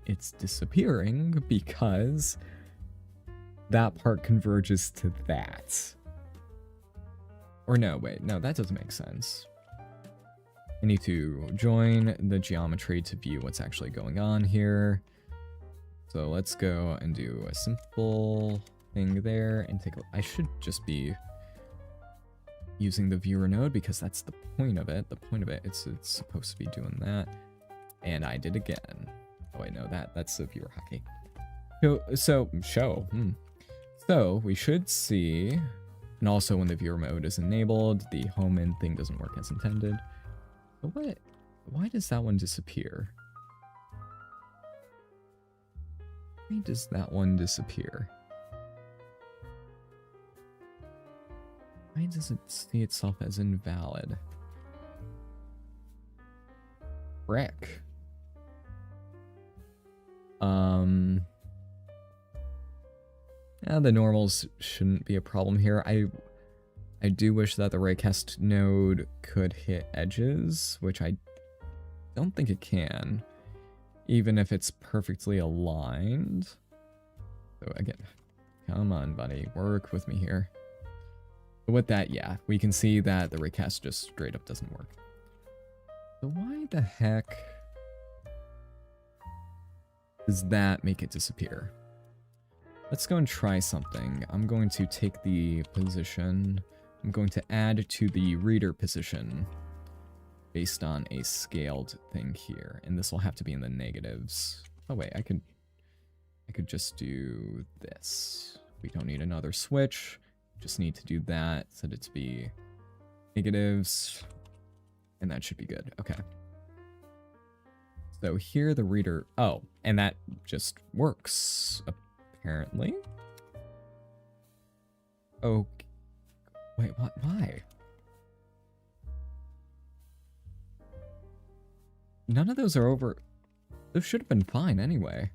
It's disappearing because that part converges to that. Or no, wait, no, that doesn't make sense. I need to join the geometry to view what's actually going on here. So let's go and do a simple thing there and take a... I should just be using the viewer node because that's the point of it. The point of it, it's supposed to be doing that. And I did again. Oh wait, no, that's the viewer hotkey. So we should see, and also when the viewer mode is enabled, the home in thing doesn't work as intended. But why does that one disappear? Why does that one disappear? Why does it see itself as invalid? Frick. Yeah, the normals shouldn't be a problem here. I do wish that the raycast node could hit edges, which I don't think it can, even if it's perfectly aligned. So again, come on, buddy, work with me here. But with that, yeah, we can see that the raycast just straight up doesn't work. So why the heck does that make it disappear? Let's go and try something. I'm going to take the position. I'm going to add to the reader position based on a scaled thing here. And this will have to be in the negatives. Oh wait, I could just do this. We don't need another switch. Just need to do that, set it to be negatives, and that should be good. Okay. So here the reader, oh, and that just works, apparently. Oh, wait, what, why? None of those are over, those should have been fine anyway.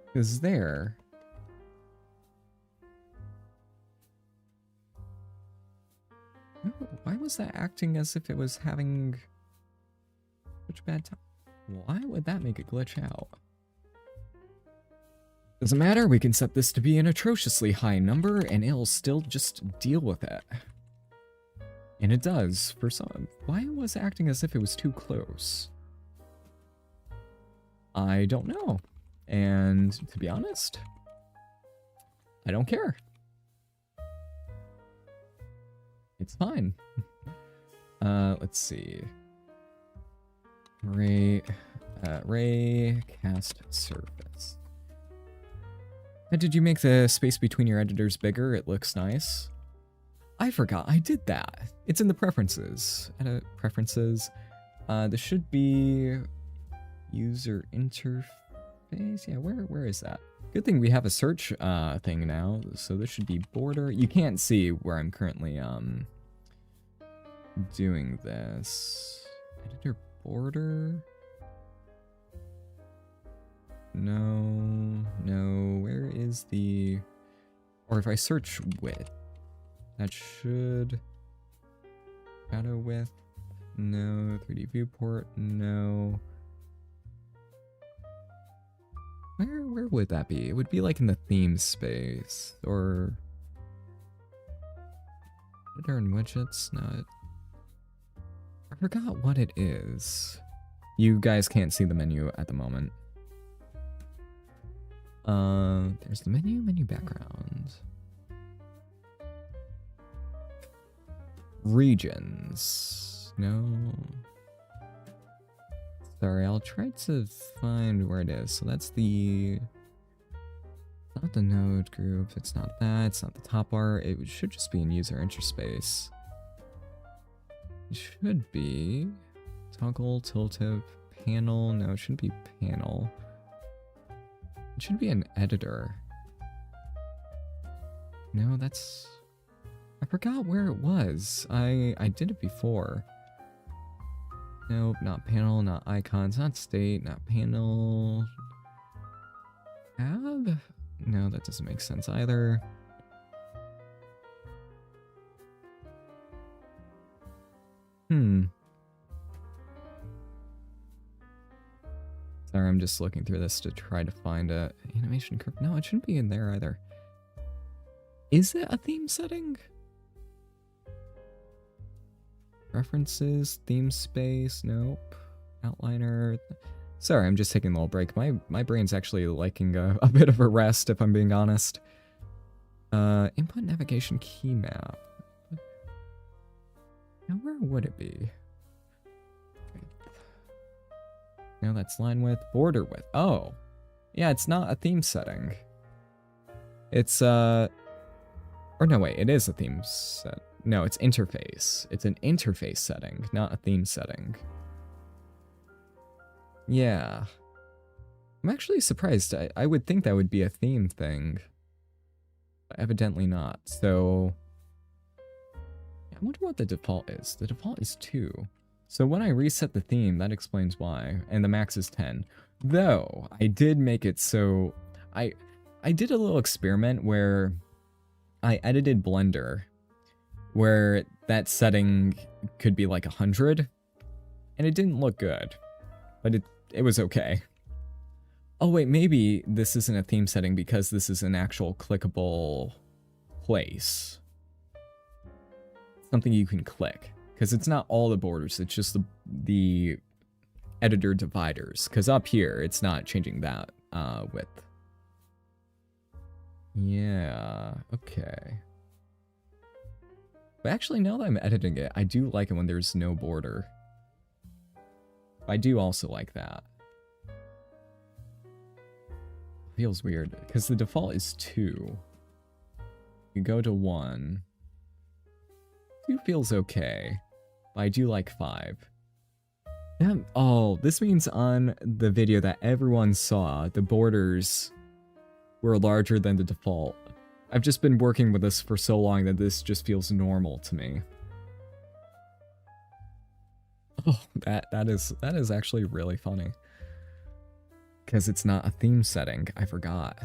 Because there... Why was that acting as if it was having such a bad time? Why would that make it glitch out? Doesn't matter, we can set this to be an atrociously high number and it'll still just deal with it. And it does, for some. Why was it acting as if it was too close? I don't know. And to be honest, I don't care. It's fine. Let's see. Ray cast surface. Did you make the space between your editors bigger? It looks nice. I forgot I did that. It's in the preferences. Edit preferences. This should be user interface. Yeah, where is that? Good thing we have a search thing now. So this should be border. You can't see where I'm currently doing this. Editor border. No, where is the... Or if I search width, that should... Shadow width, no. 3D viewport, no. Where would that be? It would be like in the theme space, or... Editor and widgets, not... I forgot what it is. You guys can't see the menu at the moment. There's the menu background. Regions. No. Sorry, I'll try to find where it is. So that's the... Not the node group, it's not that, it's not the top bar. It should just be in user interspace. It should be... Toggle, tooltip, panel. No, it shouldn't be panel. It should be an editor. No, that's... I forgot where it was. I did it before. Nope, not panel, not icons, not state, not panel. Tab? No, that doesn't make sense either. Sorry, I'm just looking through this to try to find a animation curve. No, it shouldn't be in there either. Is it a theme setting? References, theme space, nope. Outliner. Sorry, I'm just taking a little break. My brain's actually liking a bit of a rest, if I'm being honest. Input navigation key map. Now, where would it be? No, that's line width, border width. Oh, yeah, it's not a theme setting. It's, or no, wait, it is a theme set. No, it's interface. It's an interface setting, not a theme setting. Yeah. I'm actually surprised. I would think that would be a theme thing. But evidently not. So, I wonder what the default is. The default is 2. So when I reset the theme, that explains why. And the max is 10. Though, I did make it so... I did a little experiment where I edited Blender, where that setting could be like 100, and it didn't look good. But it was okay. Oh wait, maybe this isn't a theme setting because this is an actual clickable place. Something you can click. Because it's not all the borders, it's just the editor dividers. Because up here, it's not changing that width. Yeah, okay. But actually, now that I'm editing it, I do like it when there's no border. I do also like that. Feels weird, because the default is 2. You go to 1. 2 feels okay. But I do like 5. Oh, this means on the video that everyone saw, the borders were larger than the default. I've just been working with this for so long that this just feels normal to me. Oh, that is actually really funny. Because it's not a theme setting, I forgot.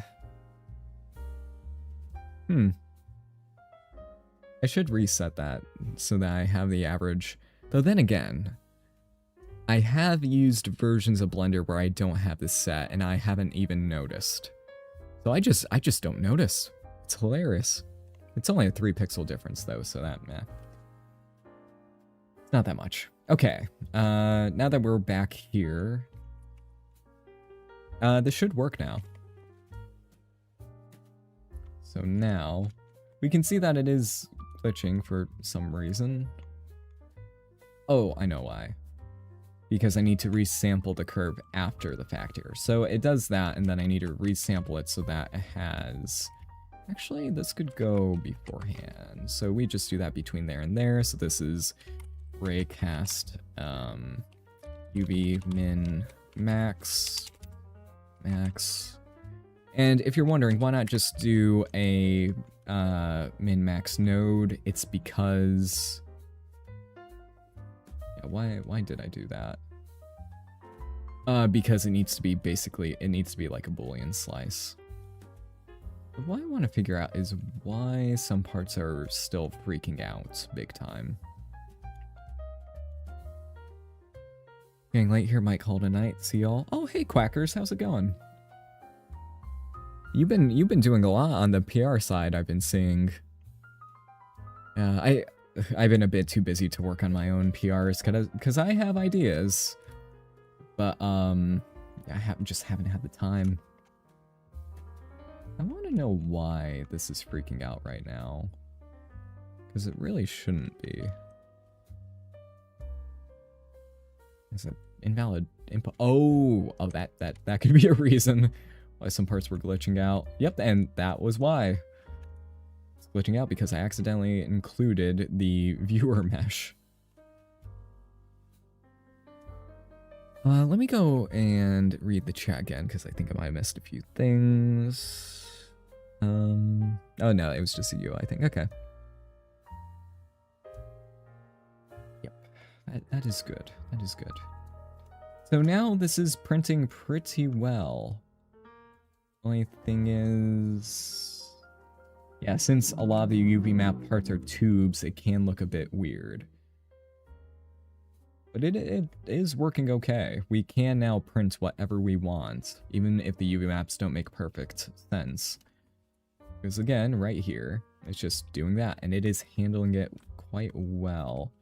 I should reset that so that I have the average. Though then again, I have used versions of Blender where I don't have this set and I haven't even noticed. So I just don't notice. It's hilarious. It's only a 3 pixel difference though, so that, meh. It's not that much. Okay, now that we're back here, this should work now. So now, we can see that it is glitching for some reason. Oh, I know why. Because I need to resample the curve after the fact here. So it does that, and then I need to resample it so that it has... Actually, this could go beforehand. So we just do that between there and there. So this is raycast UV min max. And if you're wondering, why not just do a min max node? It's because... Yeah, why did I do that? Because it needs to be basically, it needs to be like a Boolean slice. But what I want to figure out is why some parts are still freaking out big time. Getting late here, might call tonight. See y'all. Oh, hey Quackers, how's it going? You've been doing a lot on the PR side, I've been seeing. I've been a bit too busy to work on my own PRs because I have ideas, but I just haven't had the time. I want to know why this is freaking out right now, because it really shouldn't be. Is it invalid input? Oh, that could be a reason why some parts were glitching out. Yep, and that was why. Glitching out because I accidentally included the viewer mesh. Let me go and read the chat again because I think I might have missed a few things. Oh no, it was just a U, I think. Okay. Yep, that is good. That is good. So now this is printing pretty well. Only thing is... Yeah, since a lot of the UV map parts are tubes, it can look a bit weird. But it is working okay. We can now print whatever we want, even if the UV maps don't make perfect sense. Because again, right here, it's just doing that, and it is handling it quite well.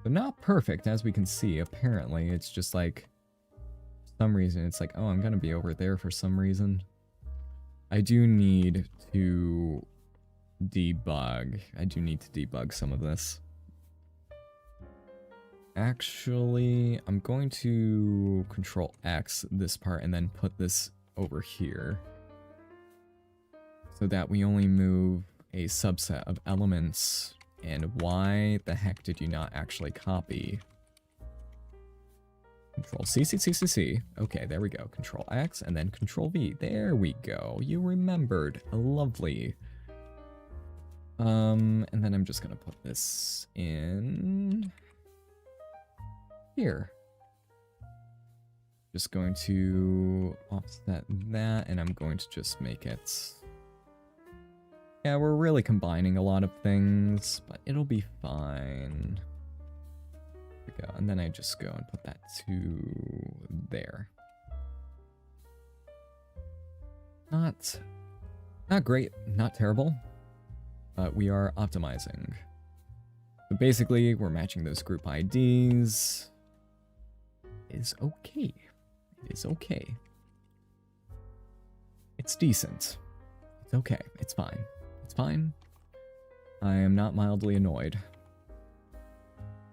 But not perfect, as we can see. Apparently, it's just like, for some reason, it's like, oh, I'm gonna be over there for some reason. I do need to debug. I do need to debug some of this. Actually, I'm going to Control X this part and then put this over here so that we only move a subset of elements. And why the heck did you not actually copy? Control C, C, C, C, C. Okay, there we go. Control X and then Control V. There we go. You remembered. Lovely. And then I'm just gonna put this in here. Just going to offset that, and I'm going to just make it... Yeah, we're really combining a lot of things, but it'll be fine. There we go, and then I just go and put that to there. Not great, not terrible. But we are optimizing. So basically, we're matching those group IDs. It is okay. It is okay. It's decent. It's okay. It's fine. It's fine. I am not mildly annoyed.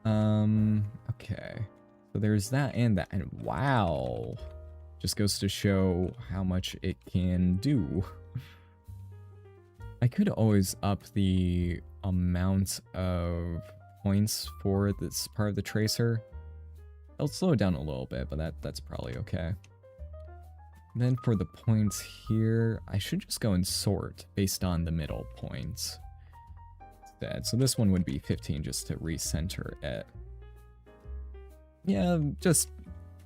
Okay. So there's that and that. And wow. Just goes to show how much it can do. I could always up the amount of points for this part of the tracer. I'll slow it down a little bit, but that's probably okay. And then for the points here, I should just go and sort based on the middle points instead. So this one would be 15 just to recenter it. Yeah, just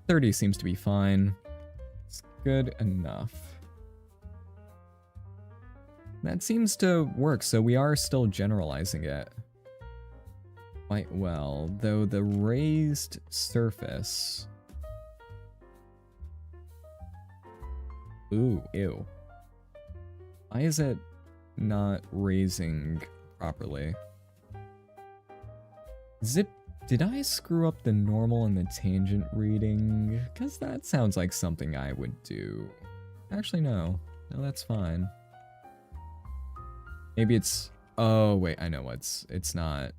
30 seems to be fine. It's good enough. That seems to work, so we are still generalizing it quite well, though the raised surface... Ooh, ew. Why is it not raising properly? Did I screw up the normal and the tangent reading? Because that sounds like something I would do. Actually, no. No, that's fine. Maybe it's... Oh, wait, I know it's not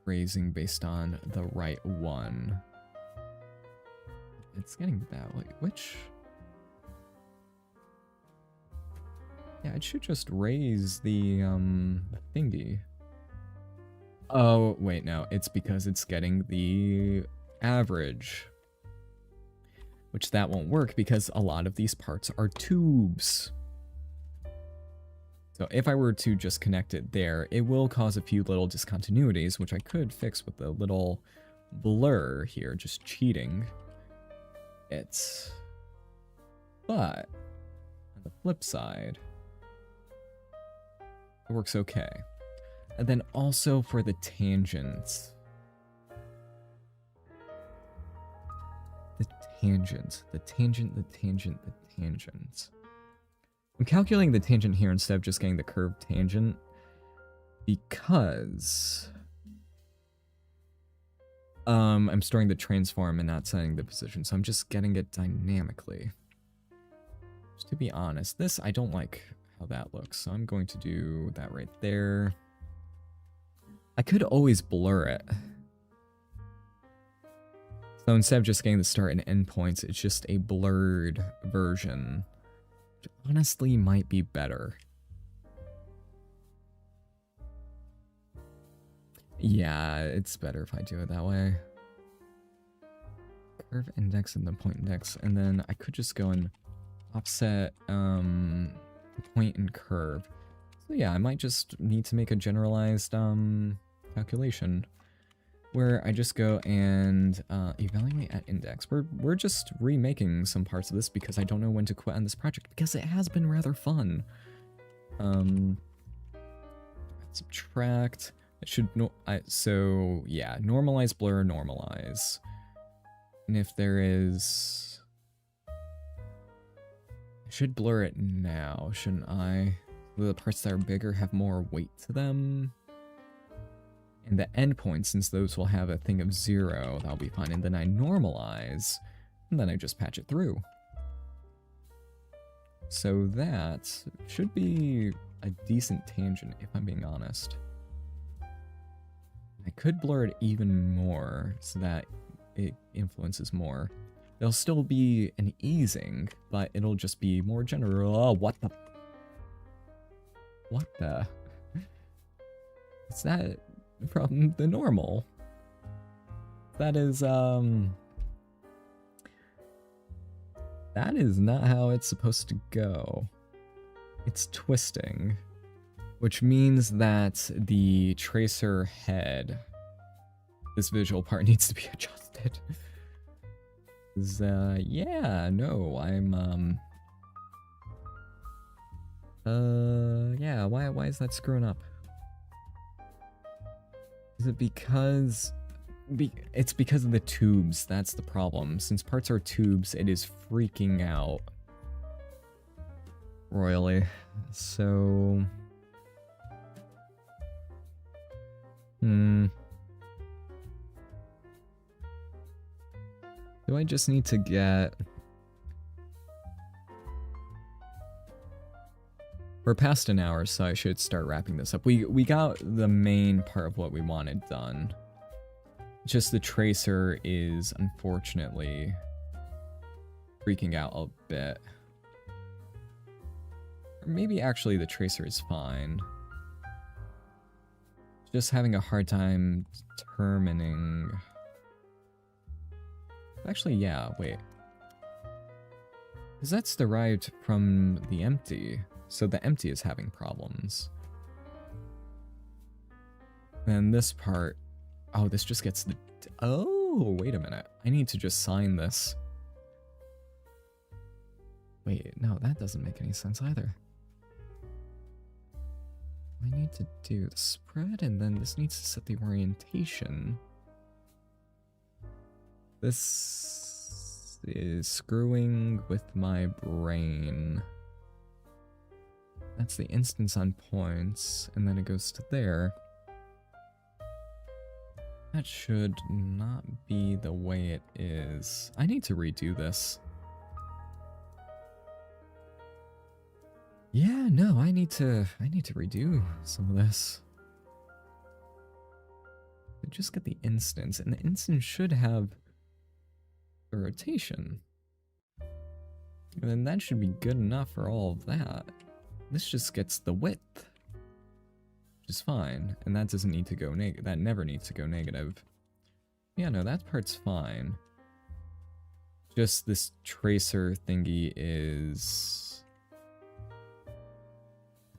raising based on the right one. It's getting that way. Which... Yeah, it should just raise the thingy. Oh, wait, no. It's because it's getting the average. Which that won't work because a lot of these parts are tubes. So if I were to just connect it there, it will cause a few little discontinuities, which I could fix with a little blur here, just cheating it. But on the flip side, it works okay. And then also for the tangents. The tangent. I'm calculating the tangent here instead of just getting the curved tangent because I'm storing the transform and not setting the position, so I'm just getting it dynamically. Just to be honest, this, I don't like how that looks, so I'm going to do that right there. I could always blur it. So instead of just getting the start and end points, it's just a blurred version. Which honestly might be better. Yeah, it's better if I do it that way. Curve index and then point index, and then I could just go and offset point and curve. So yeah, I might just need to make a generalized calculation where I just go and evaluate at index. We're just remaking some parts of this because I don't know when to quit on this project because it has been rather fun. Subtract. It should so yeah, normalize, blur, normalize. And if there is, I should blur it now, shouldn't I? The parts that are bigger have more weight to them. And the endpoints, since those will have a thing of 0, that'll be fine. And then I normalize, and then I just patch it through. So that should be a decent tangent, if I'm being honest. I could blur it even more so that it influences more. There'll still be an easing, but it'll just be more general. Oh, what the? What the? Is that from the normal? That is not how it's supposed to go. It's twisting, which means that the tracer head, this visual part, needs to be adjusted. Yeah, no, I'm yeah, why is that screwing up? Is it because it's because of the tubes? That's the problem. Since parts are tubes, it is freaking out royally. So do I just need to get... We're past an hour, so I should start wrapping this up. We got the main part of what we wanted done. Just the tracer is unfortunately freaking out a bit. Or maybe actually the tracer is fine. Just having a hard time determining... Actually, yeah, wait. Because that's derived from the empty. So the empty is having problems. And this part... Oh, this just gets the... Oh, wait a minute. I need to just sign this. Wait, no, that doesn't make any sense either. I need to do the spread, and then this needs to set the orientation. This is screwing with my brain. That's the instance on points, and then it goes to there. That should not be the way it is. I need to redo this. Yeah, no, I need to redo some of this. Just get the instance, and the instance should have a rotation. And then that should be good enough for all of that. This just gets the width, which is fine, and that doesn't need to go negative. That never needs to go negative. Yeah, no, that part's fine. Just this tracer thingy is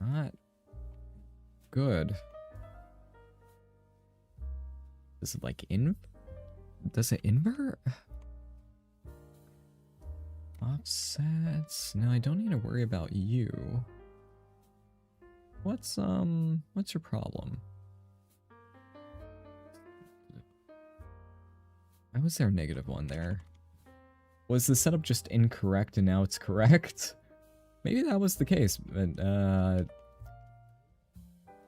not good. Does it like does it invert? Offsets? No, I don't need to worry about you. What's your problem? Why was there a -1 there? Was the setup just incorrect and now it's correct? Maybe that was the case, but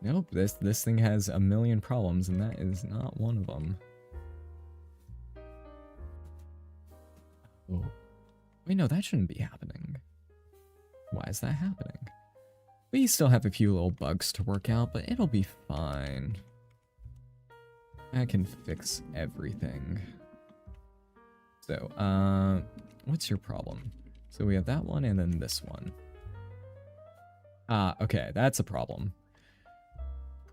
nope, this thing has a million problems and that is not one of them. Oh. Wait, no, that shouldn't be happening. Why is that happening? We still have a few little bugs to work out, but it'll be fine. I can fix everything. So, what's your problem? So we have that one and then this one. Ah, okay, that's a problem.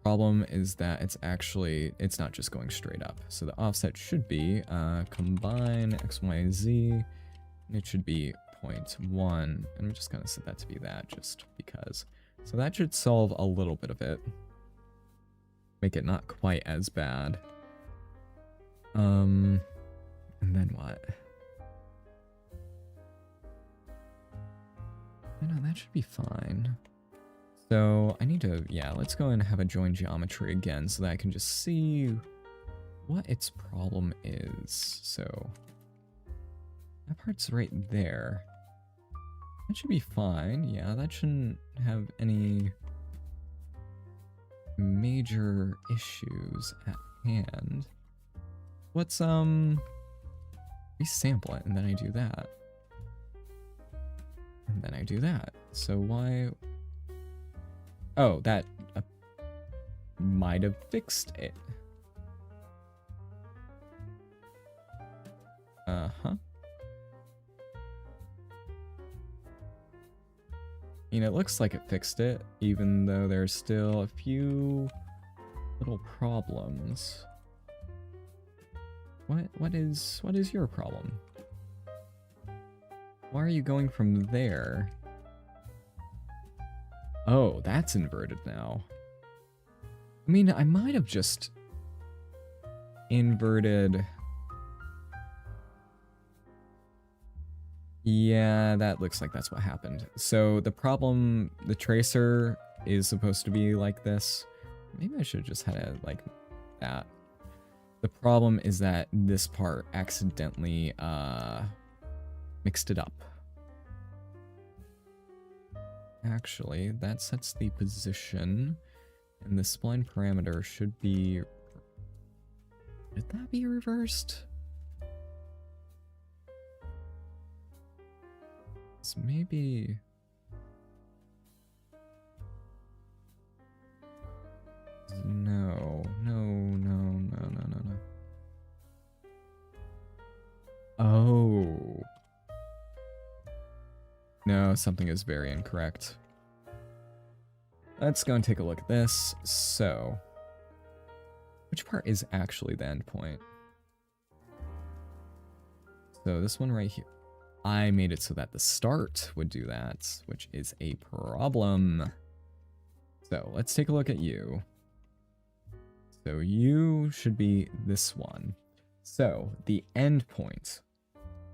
Problem is that it's not just going straight up. So the offset should be combine x, y, z, and it should be 0.1, and I'm just gonna set that to be that just because. So that should solve a little bit of it. Make it not quite as bad. And then what? No, that should be fine. So I need to, yeah, let's go and have a join geometry again so that I can just see what its problem is. So that part's right there. That should be fine. Yeah, that shouldn't have any major issues at hand. Let's resample it, and then I do that. And then I do that. So why? Oh, that might have fixed it. Uh-huh. I mean, it looks like it fixed it, even though there's still a few little problems. What is your problem? Why are you going from there? Oh, that's inverted now. I mean, I might have just inverted. Yeah, that looks like that's what happened. So the problem, the tracer is supposed to be like this. Maybe I should have just had it like that. The problem is that this part accidentally mixed it up. Actually, that sets the position, and the spline parameter should be... Did that be reversed? So maybe... No. Oh. No, something is very incorrect. Let's go and take a look at this. So, which part is actually the endpoint? So this one right here. I made it so that the start would do that, which is a problem. So let's take a look at you. So you should be this one. So the endpoint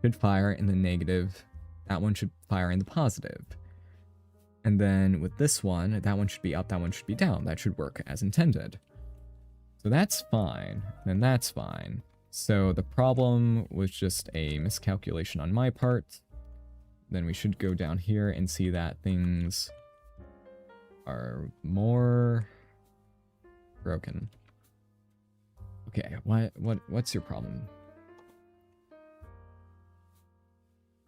should fire in the negative that one should fire in the positive. And then with this one, that one should be up, that one should be down. That should work as intended. So that's fine, and that's fine. So the problem was just a miscalculation on my part. Then we should go down here and see that things are more broken. Okay, what's your problem?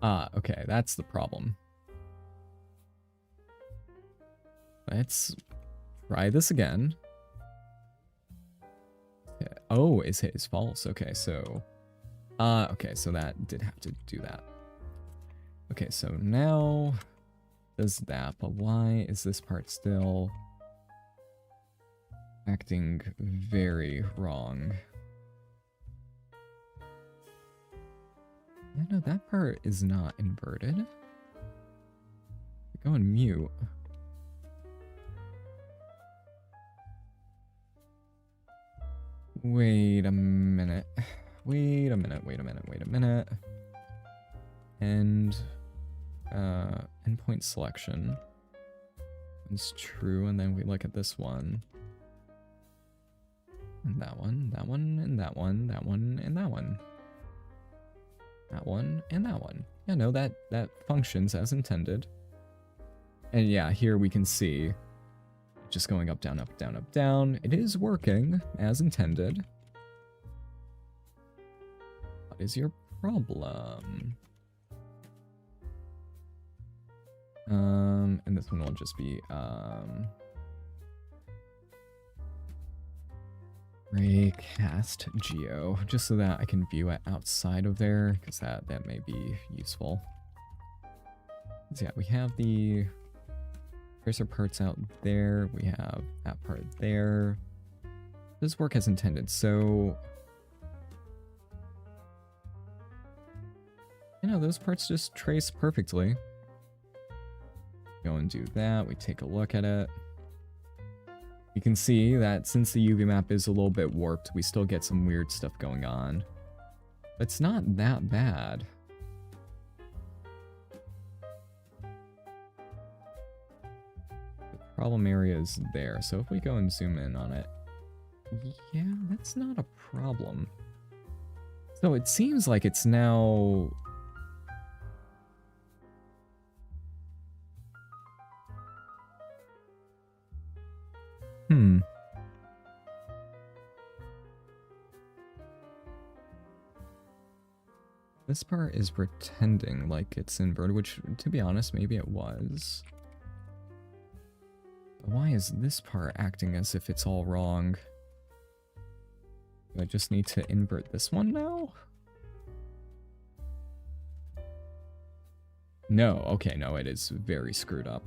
Okay, that's the problem. Let's try this again. Yeah. Oh, is false. Okay, so okay, so that did have to do that. Okay, so now does that, but why is this part still acting very wrong? Yeah, no, that part is not inverted. Go on mute. Wait a minute. Wait a minute. And endpoint selection is true, and then we look at this one. And that one, that one, and that one, that one, and that one. That one, and that one. Yeah, no, that functions as intended. And yeah, here we can see just going up, down, up, down, up, down. It is working as intended. What is your problem? And this one will just be, Raycast Geo, just so that I can view it outside of there, because that may be useful. So yeah, we have the cursor parts out there, we have that part there. This work as intended, so you know, those parts just trace perfectly. Go and do that, we take a look at it. You can see that since the UV map is a little bit warped, we still get some weird stuff going on. It's not that bad. The problem area is there, so if we go and zoom in on it, yeah, that's not a problem. So it seems like it's now... This part is pretending like it's inverted, which, to be honest, maybe it was. But why is this part acting as if it's all wrong? Do I just need to invert this one now? No, okay, no, it is very screwed up.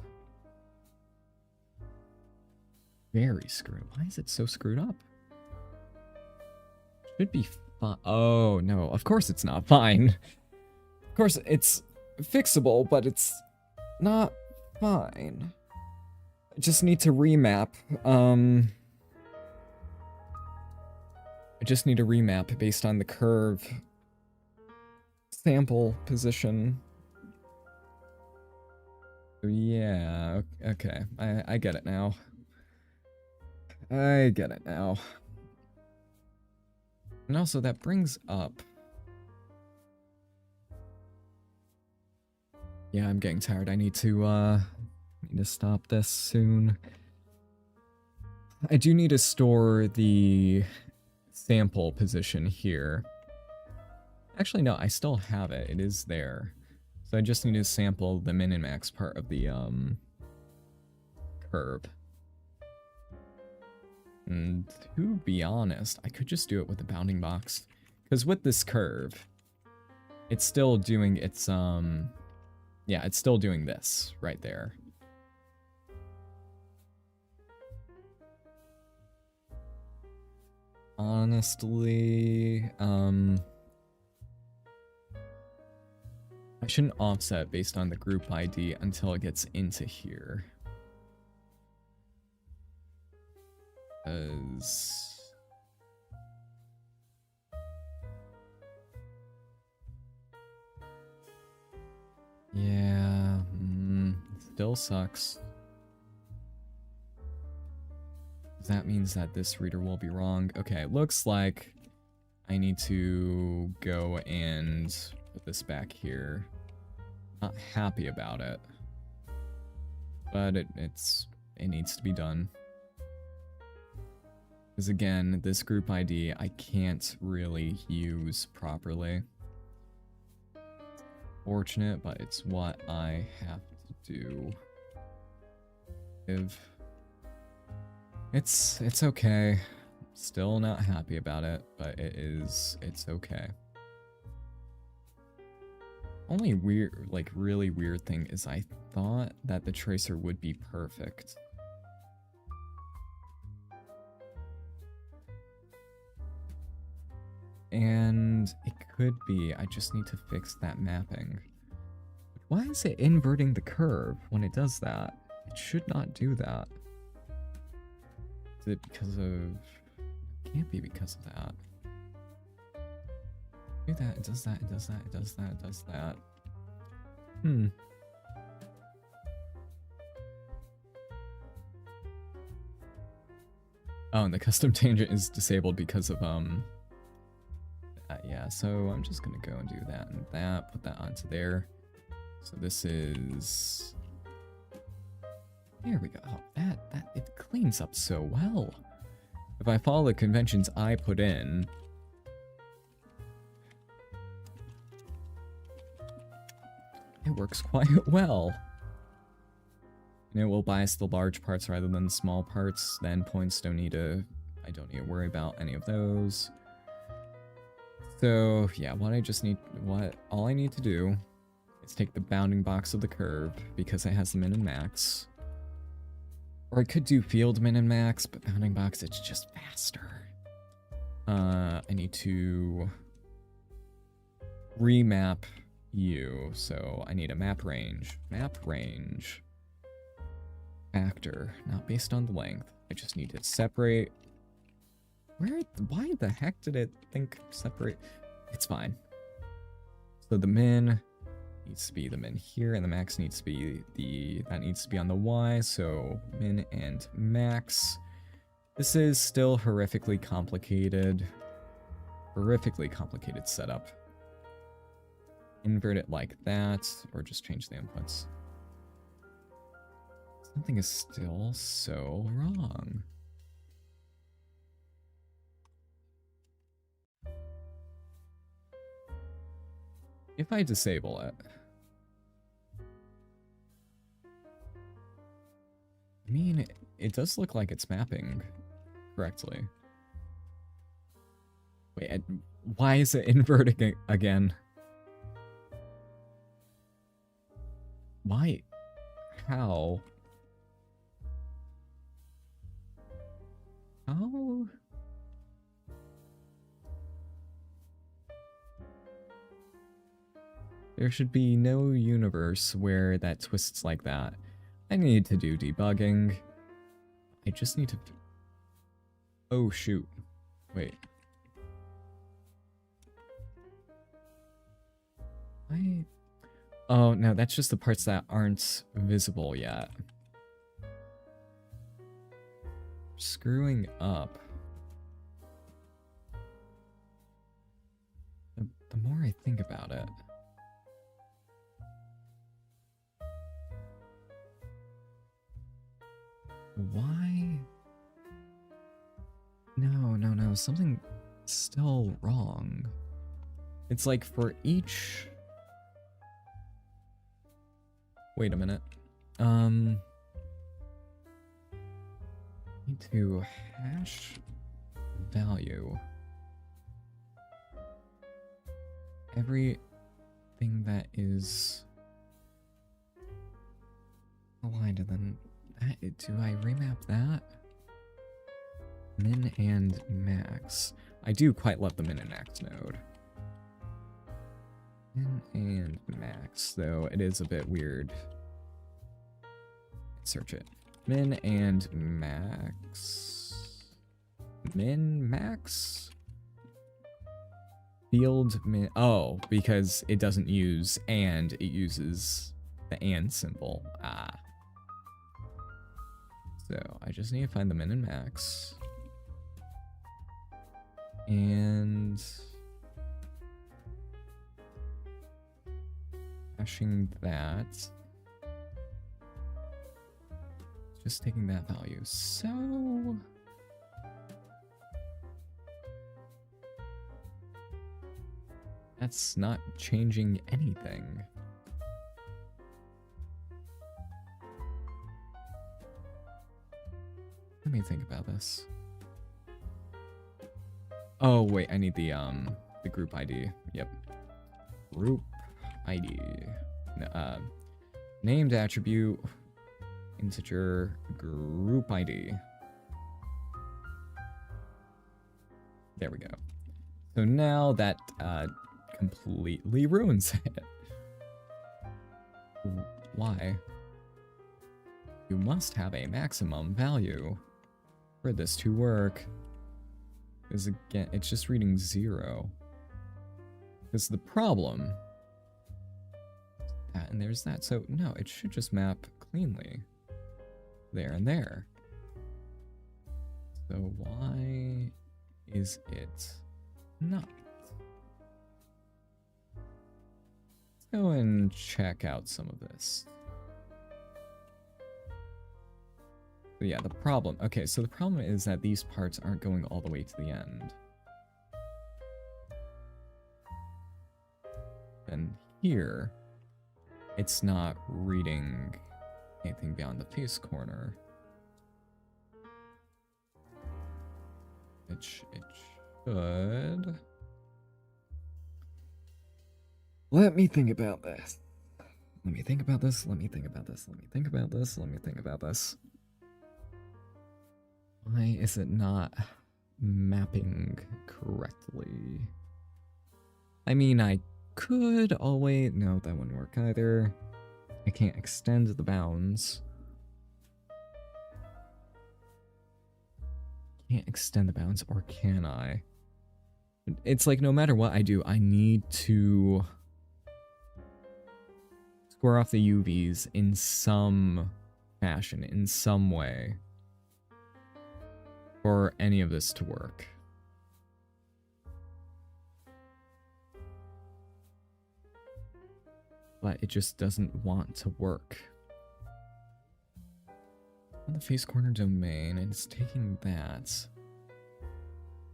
Very screwed. Why is it so screwed up? Should be fine. Oh, no, of course it's not fine. Of course it's fixable, but it's not fine. I just need to remap. I just need a remap based on the curve sample position. Yeah, okay, I get it now. I get it now. And also, that brings up... Yeah, I'm getting tired. I need to stop this soon. I do need to store the sample position here. Actually, no, I still have it. It is there. So I just need to sample the min and max part of the, curve. And to be honest, I could just do it with the bounding box. Because with this curve, it's still doing its, yeah, it's still doing this right there. Honestly, I shouldn't offset based on the group ID until it gets into here. still sucks. That means that this reader will be wrong. Okay, looks like I need to go and put this back here. Not happy about it. But it needs to be done. Because again, this group ID I can't really use properly. Fortunate, but it's what I have to do. It's okay. Still not happy about it, but it's okay. Only weird, like really weird thing is I thought that the tracer would be perfect. And it could be, I just need to fix that mapping. Why is it inverting the curve when it does that? It should not do that. Is it because of... It can't be because of that. Do that, it does that, it does that, it does that, it does that. Oh, and the custom tangent is disabled because of, yeah, so I'm just gonna go and do that and that, put that onto there. So this is... There we go. Oh, it cleans up so well. If I follow the conventions I put in... It works quite well. And it will bias the large parts rather than the small parts. The endpoints don't need to... I don't need to worry about any of those. So, yeah, all I need to do is take the bounding box of the curve, because it has the min and max. Or I could do field min and max, but bounding box, it's just faster. I need to remap you, so I need a map range. Map range. Factor, not based on the length. I just need to separate. Why the heck did it think separate? It's fine. So the min needs to be the min here, and the max needs to be that needs to be on the Y, so min and max. This is still horrifically complicated. Horrifically complicated setup. Invert it like that, or just change the inputs. Something is still so wrong. If I disable it, I mean, it does look like it's mapping correctly. Wait, why is it inverting again? Why? How? How? There should be no universe where that twists like that. I need to do debugging. I just need to... Oh, shoot. Wait. Oh, no, that's just the parts that aren't visible yet. Screwing up. The more I think about it... Why? No, something still wrong. It's like for each... Wait a minute. Need to hash value. Everything that is aligned, and then do I remap that? Min and max. I do quite love the min and max node. Min and max, though it is a bit weird. Search it. Min and max. Min, max? Field min. Oh, because it doesn't use and, it uses the and symbol. Ah, So I just need to find the min and max. And hashing that. Just taking that value. So that's not changing anything. Let me think about this. Oh wait, I need the group ID. Yep. Group ID. Named attribute, integer, group ID. There we go. So now that completely ruins it. Why? You must have a maximum value for this to work. Because again, it's just reading 0. Because the problem, that and there's that. So no, it should just map cleanly. There and there. So why is it not? Let's go and check out some of this. But yeah, the problem. Okay, so the problem is that these parts aren't going all the way to the end. And here, it's not reading anything beyond the face corner. It should. Let me think about this. Let me think about this. Let me think about this. Let me think about this. Let me think about this. Why is it not mapping correctly? I mean, I could always... No, that wouldn't work either. I can't extend the bounds. Can't extend the bounds, or can I? It's like no matter what I do, I need to square off the UVs in some fashion, in some way, for any of this to work. But it just doesn't want to work. On the face corner domain, and it's taking that.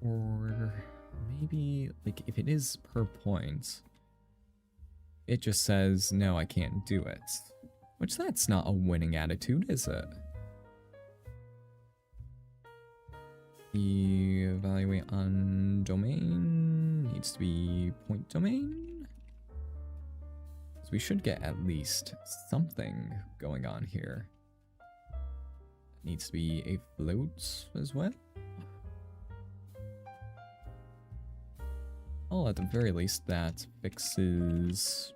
Or maybe, like, if it is per point, it just says, no, I can't do it. Which, that's not a winning attitude, is it? Evaluate on domain needs to be point domain. So we should get at least something going on here. Needs to be a float as well. Oh, at the very least, that fixes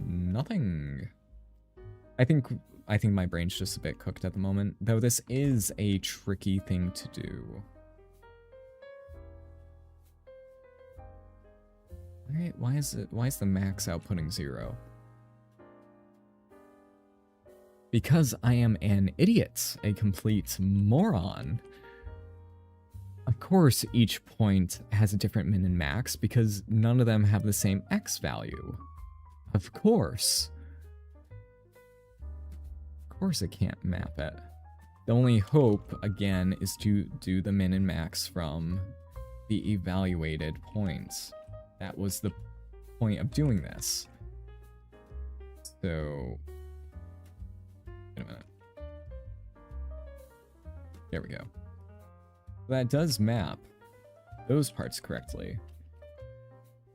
nothing. I think my brain's just a bit cooked at the moment, though this is a tricky thing to do. Alright, why is the max outputting 0? Because I am an idiot, a complete moron. Of course, each point has a different min and max because none of them have the same x value. Of course. Of course it can't map it. The only hope, again, is to do the min and max from the evaluated points. That was the point of doing this. So... wait a minute. There we go. That does map those parts correctly.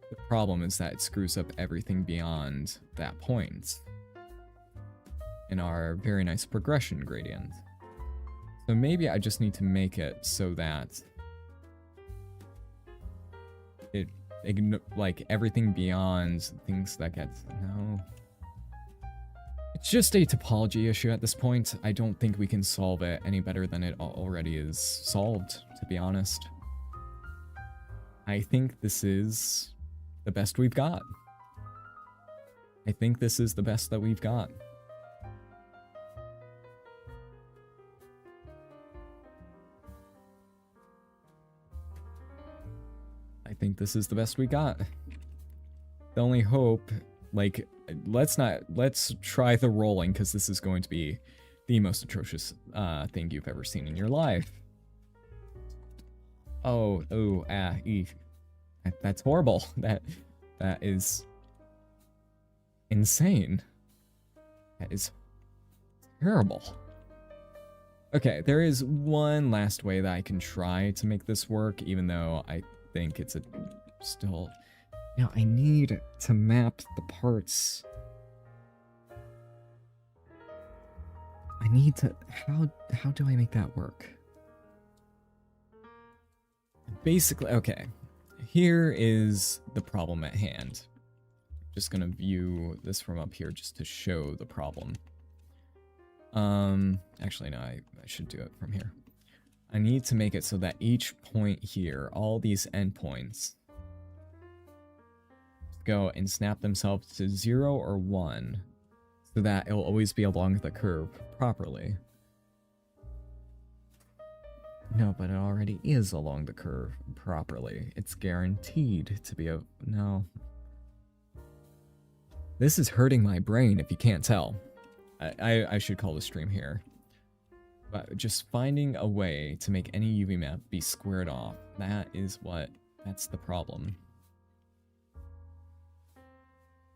The problem is that it screws up everything beyond that point in our very nice progression gradient. So maybe I just need to make it so that it, like, everything beyond things that get... No. It's just a topology issue at this point. I don't think we can solve it any better than it already is solved, to be honest. I think this is the best we've got. I think this is the best that we've got. I think this is the best we got. The only hope, like, let's try the rolling, because this is going to be the most atrocious thing you've ever seen in your life. That's horrible. That is insane. That is terrible. Okay, there is one last way that I can try to make this work, even though I think it's still... Now, I need to map the parts. I need to... How do I make that work? Basically, okay. Here is the problem at hand. Just gonna view this from up here just to show the problem. Actually, no, I should do it from here. I need to make it so that each point here, all these endpoints, go and snap themselves to 0 or 1, so that it will always be along the curve properly. No, but it already is along the curve properly. It's guaranteed to be a... No. This is hurting my brain, if you can't tell. I should call the stream here. But just finding a way to make any UV map be squared off, that's the problem.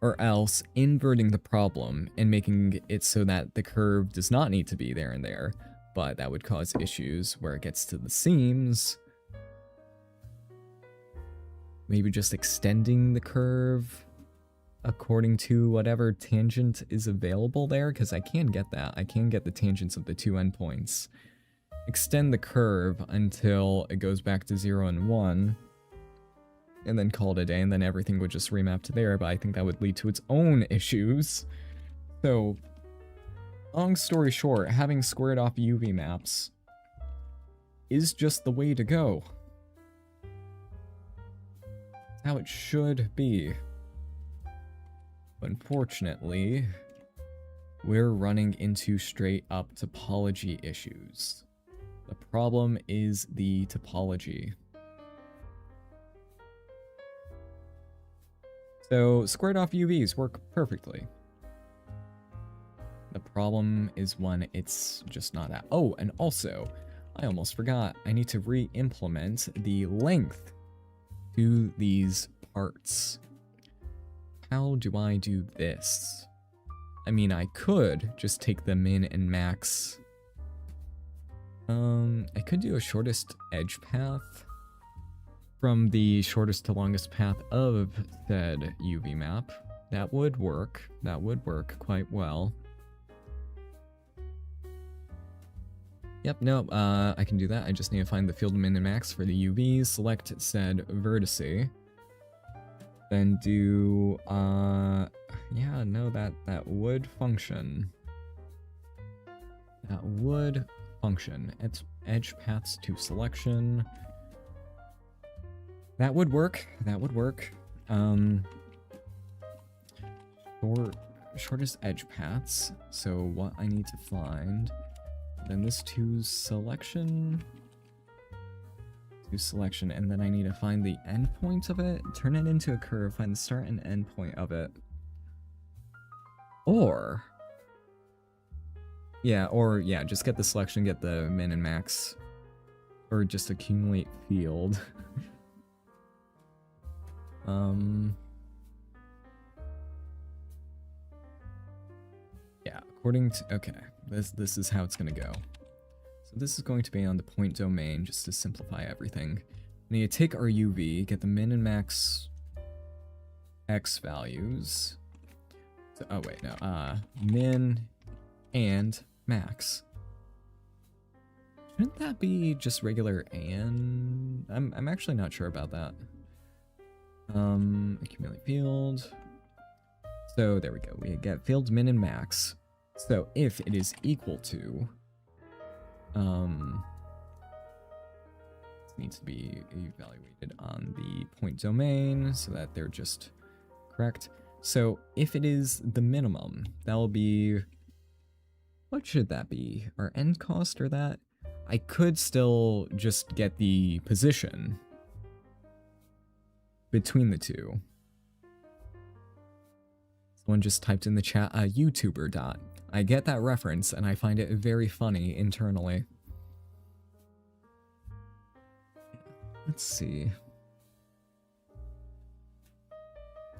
Or else inverting the problem and making it so that the curve does not need to be there and there, but that would cause issues where it gets to the seams. Maybe just extending the curve according to whatever tangent is available there, because I can get that. I can get the tangents of the two endpoints. Extend the curve until it goes back to 0 and 1, and then call it a day, and then everything would just remap to there, but I think that would lead to its own issues. So, long story short, having squared off UV maps is just the way to go. It's how it should be. Unfortunately, we're running into straight up topology issues. The problem is the topology. So, squared off UVs work perfectly. The problem is when it's just not that. Oh, and also, I almost forgot, I need to re-implement the length to these parts. How do I do this? I mean, I could just take the min and max. I could do a shortest edge path from the shortest to longest path of said UV map. That would work. That would work quite well. Yep, no, I can do that. I just need to find the field min and max for the UVs, select said vertice. Then do, yeah, no, that would function. That would function. It's edge paths to selection. That would work. That would work. Shortest edge paths. So what I need to find. Then this to selection. To selection, and then I need to find the endpoint of it, turn it into a curve, find the start and end point of it. Or just get the selection, get the min and max. Or just accumulate field. Yeah, according to, okay, this is how it's gonna go. So this is going to be on the point domain, just to simplify everything. We need to take our UV, get the min and max X values. So, oh wait, no, min and max. Shouldn't that be just regular and? I'm actually not sure about that. Accumulate field. So there we go. We get field min and max. So if it is equal to, this needs to be evaluated on the point domain so that they're just correct. So if it is the minimum, that'll be, what should that be? Our end cost or that? I could still just get the position. between the two. Someone just typed in the chat, YouTuber dot. I get that reference, and I find it very funny internally. Let's see.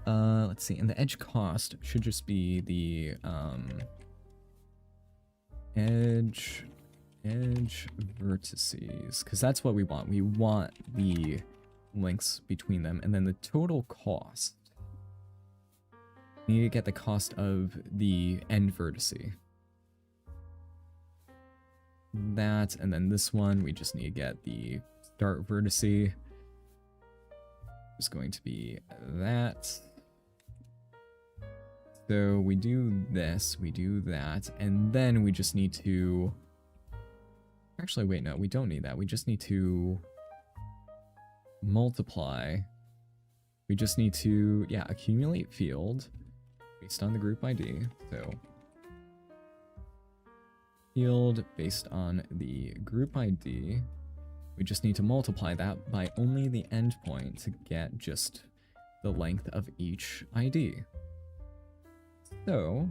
Let's see. And the edge cost should just be the, edge vertices, because that's what we want. We want the links between them, and then the total cost. We need to get the cost of the end vertice. That, and then this one, we just need to get the start vertice. Is going to be that. So we do this, we do that, and then we just need to... Actually, wait, no, we don't need that. We just need to multiply. We just need to, yeah, accumulate field based on the group ID. So field based on the group ID. We just need to multiply that by only the endpoint to get just the length of each ID. So,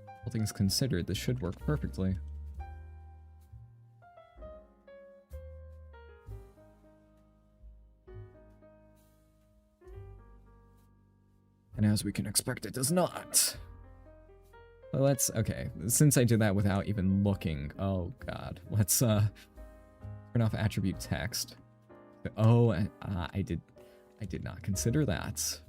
all things considered, this should work perfectly. And as we can expect, it does not. Well, let's, okay, since I did that without even looking, oh god, let's turn off attribute text. Oh, I did not consider that.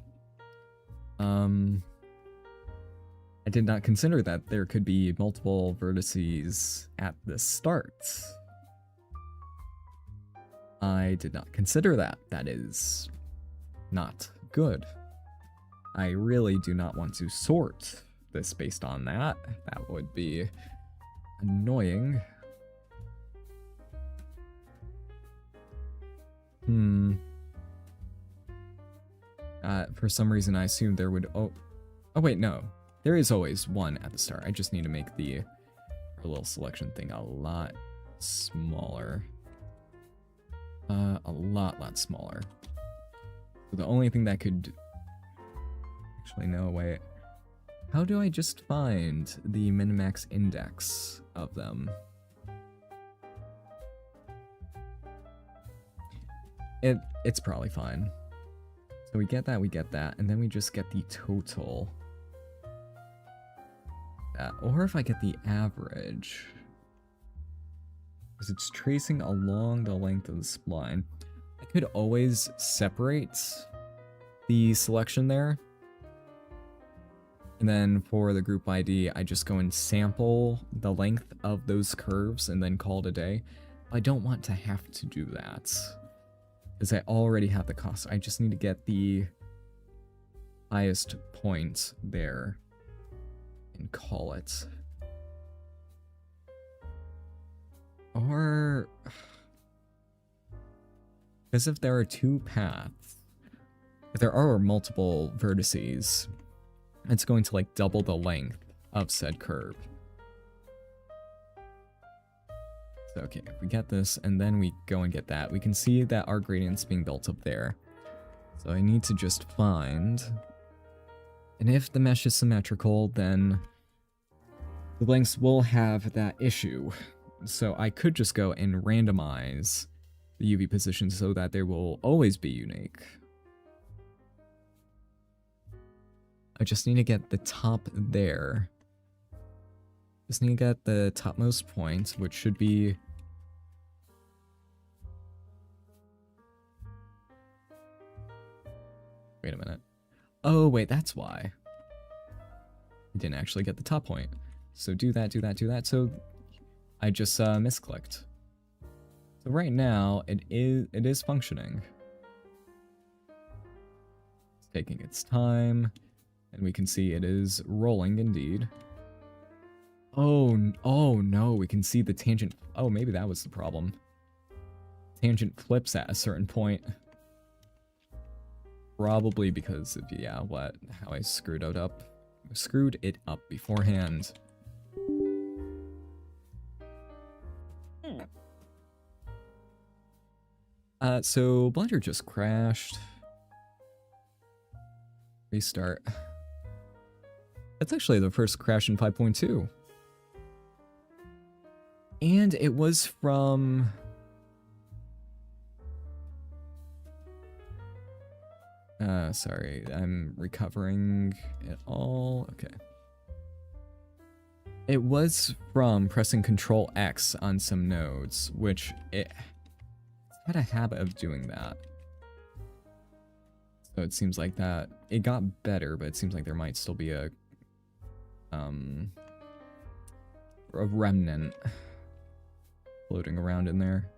I did not consider that there could be multiple vertices at the start. I did not consider that. That is not good. I really do not want to sort this based on that. That would be annoying. For some reason I assumed there would... Oh wait, no. There is always one at the start. I just need to make the our little selection thing a lot smaller. A lot smaller. So the only thing that could... Actually, no, wait. How do I just find the minimax index of them? It's probably fine. So we get that, and then we just get the total. Or if I get the average. Because it's tracing along the length of the spline. I could always separate the selection there. And then for the group ID, I just go and sample the length of those curves and then call it a day. I don't want to have to do that, because I already have the cost. I just need to get the highest point there and call it. Or... because if there are two paths, if there are multiple vertices, it's going to like double the length of said curve. So okay, if we get this and then we go and get that, we can see that our gradient's being built up there. So I need to just find, and if the mesh is symmetrical, then the lengths will have that issue. So I could just go and randomize the UV position so that they will always be unique. I just need to get the top there. Just need to get the topmost point, which should be... Wait a minute. Oh, wait, that's why. I didn't actually get the top point. So do that, do that, do that. So I just misclicked. So right now, it is functioning. It's taking its time. And we can see it is rolling indeed. Oh no, we can see the tangent. Oh, maybe that was the problem. Tangent flips at a certain point. Probably because of, yeah, how I screwed it up. Screwed it up beforehand. So Blender just crashed. Restart. That's actually the first crash in 5.2. And it was from... sorry, I'm recovering it all. Okay. It was from pressing Control X on some nodes, which it had a habit of doing that. So it seems like that it got better, but it seems like there might still be a remnant floating around in there.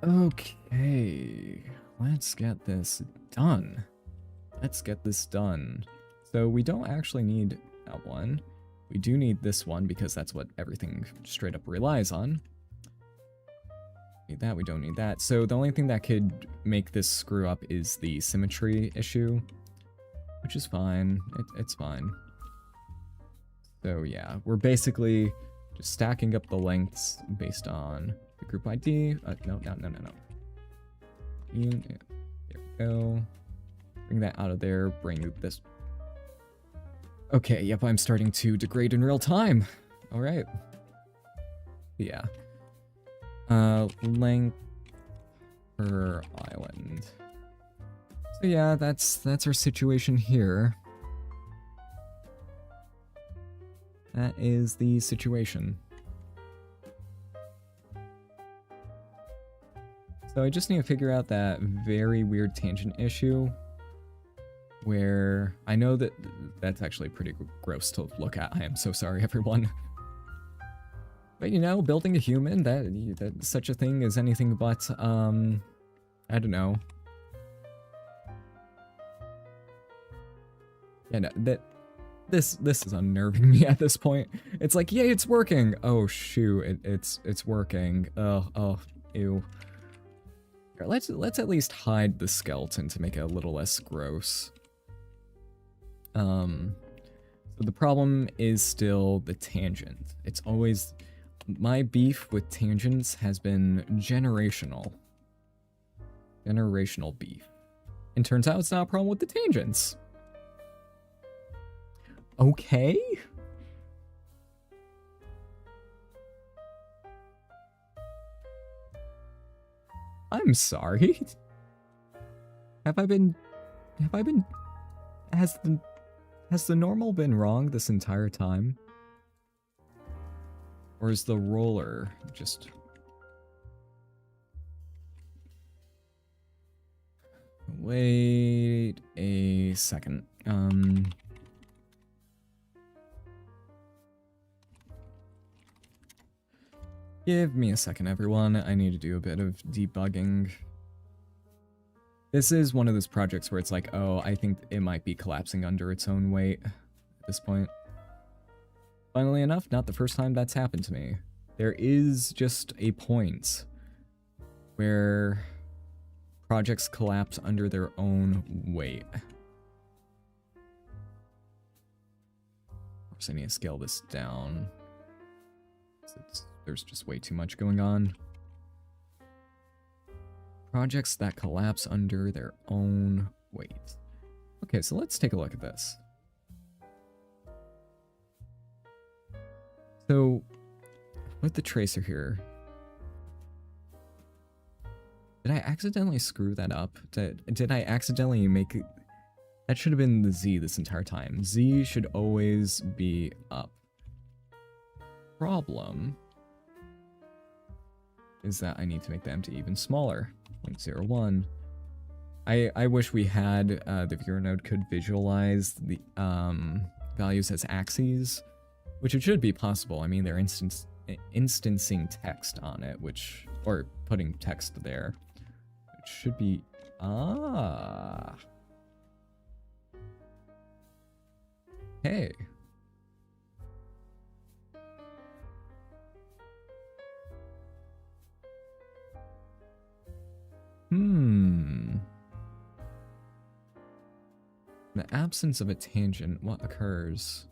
Okay, let's get this done. Let's get this done. So we don't actually need that one. We do need this one because that's what everything straight up relies on. Need that, we don't need that. So the only thing that could make this screw up is the symmetry issue, which is fine. It's fine. So yeah, we're basically just stacking up the lengths based on the group ID. No. There we go. Bring that out of there. Bring this. Okay, yep, I'm starting to degrade in real time. All right. Yeah. Length per island. So yeah, that's our situation here. That is the situation. So I just need to figure out that very weird tangent issue where I know that that's actually pretty gross to look at. I am so sorry, everyone. But you know, building a human, that such a thing as anything but, I don't know. Yeah, no, this is unnerving me at this point. It's like, yay, it's working. Oh shoot, it's working. Oh, ew. Here, let's at least hide the skeleton to make it a little less gross. So the problem is still the tangent. It's always... My beef with tangents has been generational. Generational beef. And turns out it's not a problem with the tangents. Okay? I'm sorry. Has the normal been wrong this entire time? Or is the roller just... Wait a second. Give me a second, everyone. I need to do a bit of debugging. This is one of those projects where it's like, oh, I think it might be collapsing under its own weight at this point. Funnily enough, not the first time that's happened to me. There is just a point where projects collapse under their own weight. Of course, I need to scale this down. There's just way too much going on. Projects that collapse under their own weight. Okay, so let's take a look at this. So, with the tracer here, did I accidentally screw that up? Did I accidentally make it? That should have been the Z this entire time. Z should always be up. Problem is that I need to make the empty even smaller. 0.01. I wish we had the viewer node could visualize the values as axes, which it should be possible. I mean, they're instancing text on it, or putting text there. It should be, Hey. The absence of a tangent, what occurs?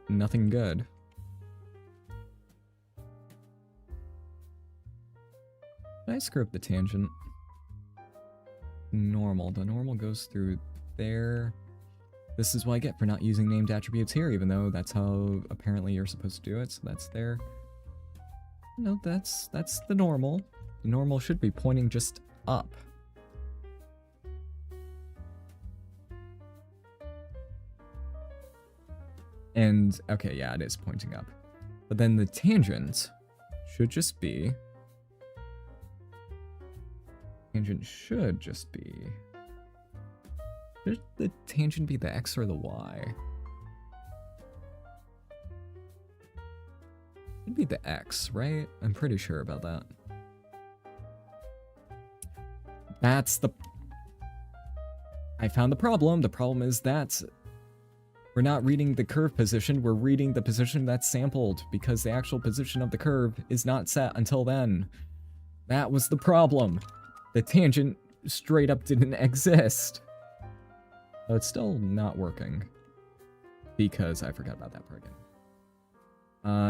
Nothing good. Did I screw up the tangent? normal. The normal goes through there. This is what I get for not using named attributes here, even though that's how apparently you're supposed to do it, so that's there. No, that's the normal. The normal should be pointing just up. And, okay, yeah, it is pointing up. But then the tangent should just be... Tangent should just be... Should the tangent be the X or the Y? It'd be the X, right? I'm pretty sure about that. That's the... I found the problem. The problem is that we're not reading the curve position, we're reading the position that's sampled, because the actual position of the curve is not set until then. That was the problem. The tangent straight up didn't exist. Oh, it's still not working, because I forgot about that part again.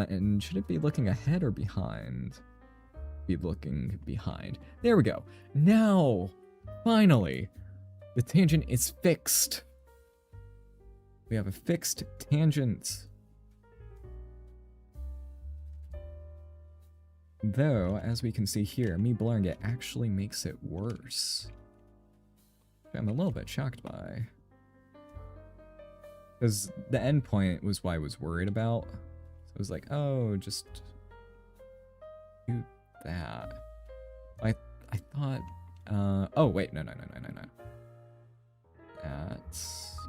And should it be looking ahead or behind? Be looking behind. There we go. Now, finally, the tangent is fixed. We have a fixed tangent. Though, as we can see here, me blurring it actually makes it worse. I'm a little bit shocked by. Because the endpoint was what I was worried about. So I was like, oh, just do that. I thought, oh wait, no.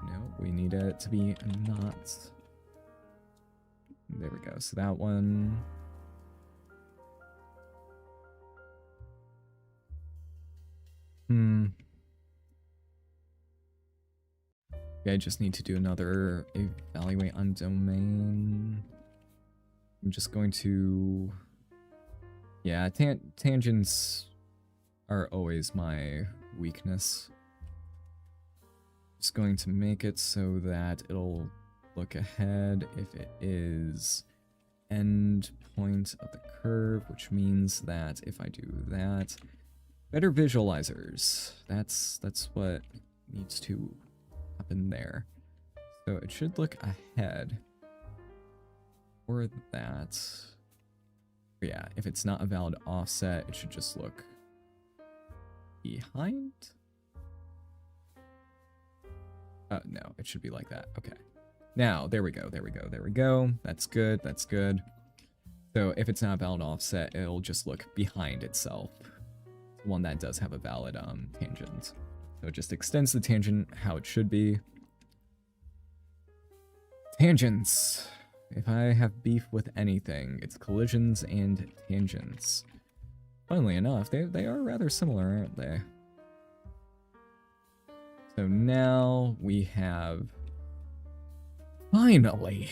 No, we need it to be not. There we go. So that one. Okay, I just need to do another evaluate on domain. I'm just going to... Yeah, tangents are always my weakness. Just going to make it so that it'll look ahead if it is end point of the curve, which means that if I do that, better visualizers. That's what needs to happen there. So it should look ahead for that. Yeah, if it's not a valid offset, it should just look behind. No, it should be like that. Okay. Now, there we go. That's good. So if it's not a valid offset, it'll just look behind itself. One that does have a valid tangent. So it just extends the tangent how it should be. Tangents. If I have beef with anything, it's collisions and tangents. Funnily enough, they are rather similar, aren't they? So now we have, finally,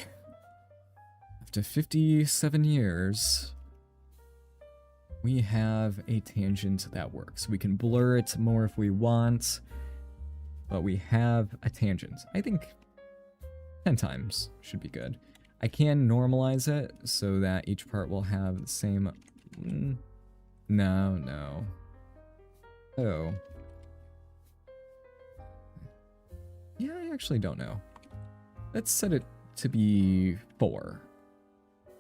after 57 years, we have a tangent that works. We can blur it more if we want, but we have a tangent. I think 10 times should be good. I can normalize it so that each part will have the same... No. Oh. Yeah, I actually don't know. Let's set it to be 4.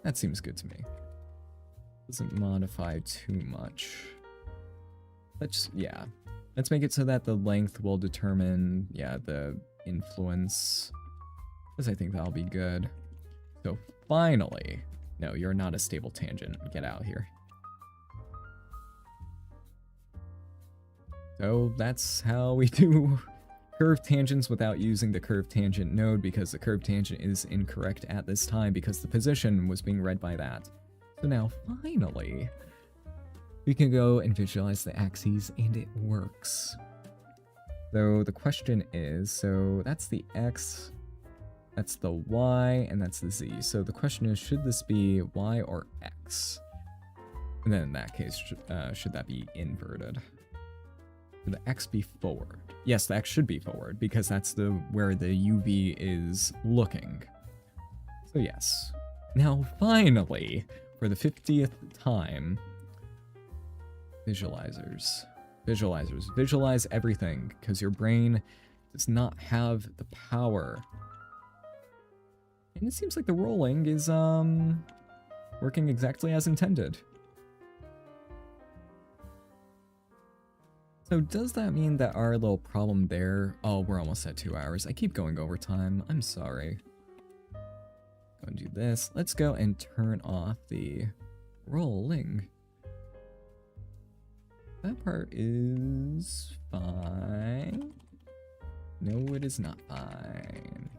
That seems good to me. Doesn't modify too much. Let's make it so that the length will determine, the influence. Because I think that'll be good. So finally, no, you're not a stable tangent. Get out here. So that's how we do curve tangents without using the curve tangent node, because the curve tangent is incorrect at this time because the position was being read by that. So now, finally, we can go and visualize the axes, and it works. So the question is, so that's the X, that's the Y, and that's the Z. So the question is, should this be Y or X? And then in that case, should that be inverted? Should the X be forward? Yes, the X should be forward, because that's where the UV is looking. So yes. Now, finally, for the 50th time, visualizers. Visualizers. Visualize everything, because your brain does not have the power. And it seems like the rolling is, working exactly as intended. So does that mean that our little problem there... Oh, we're almost at 2 hours. I keep going over time. I'm sorry. Go and do this. Let's go and turn off the rolling. That part is fine. No, it is not fine.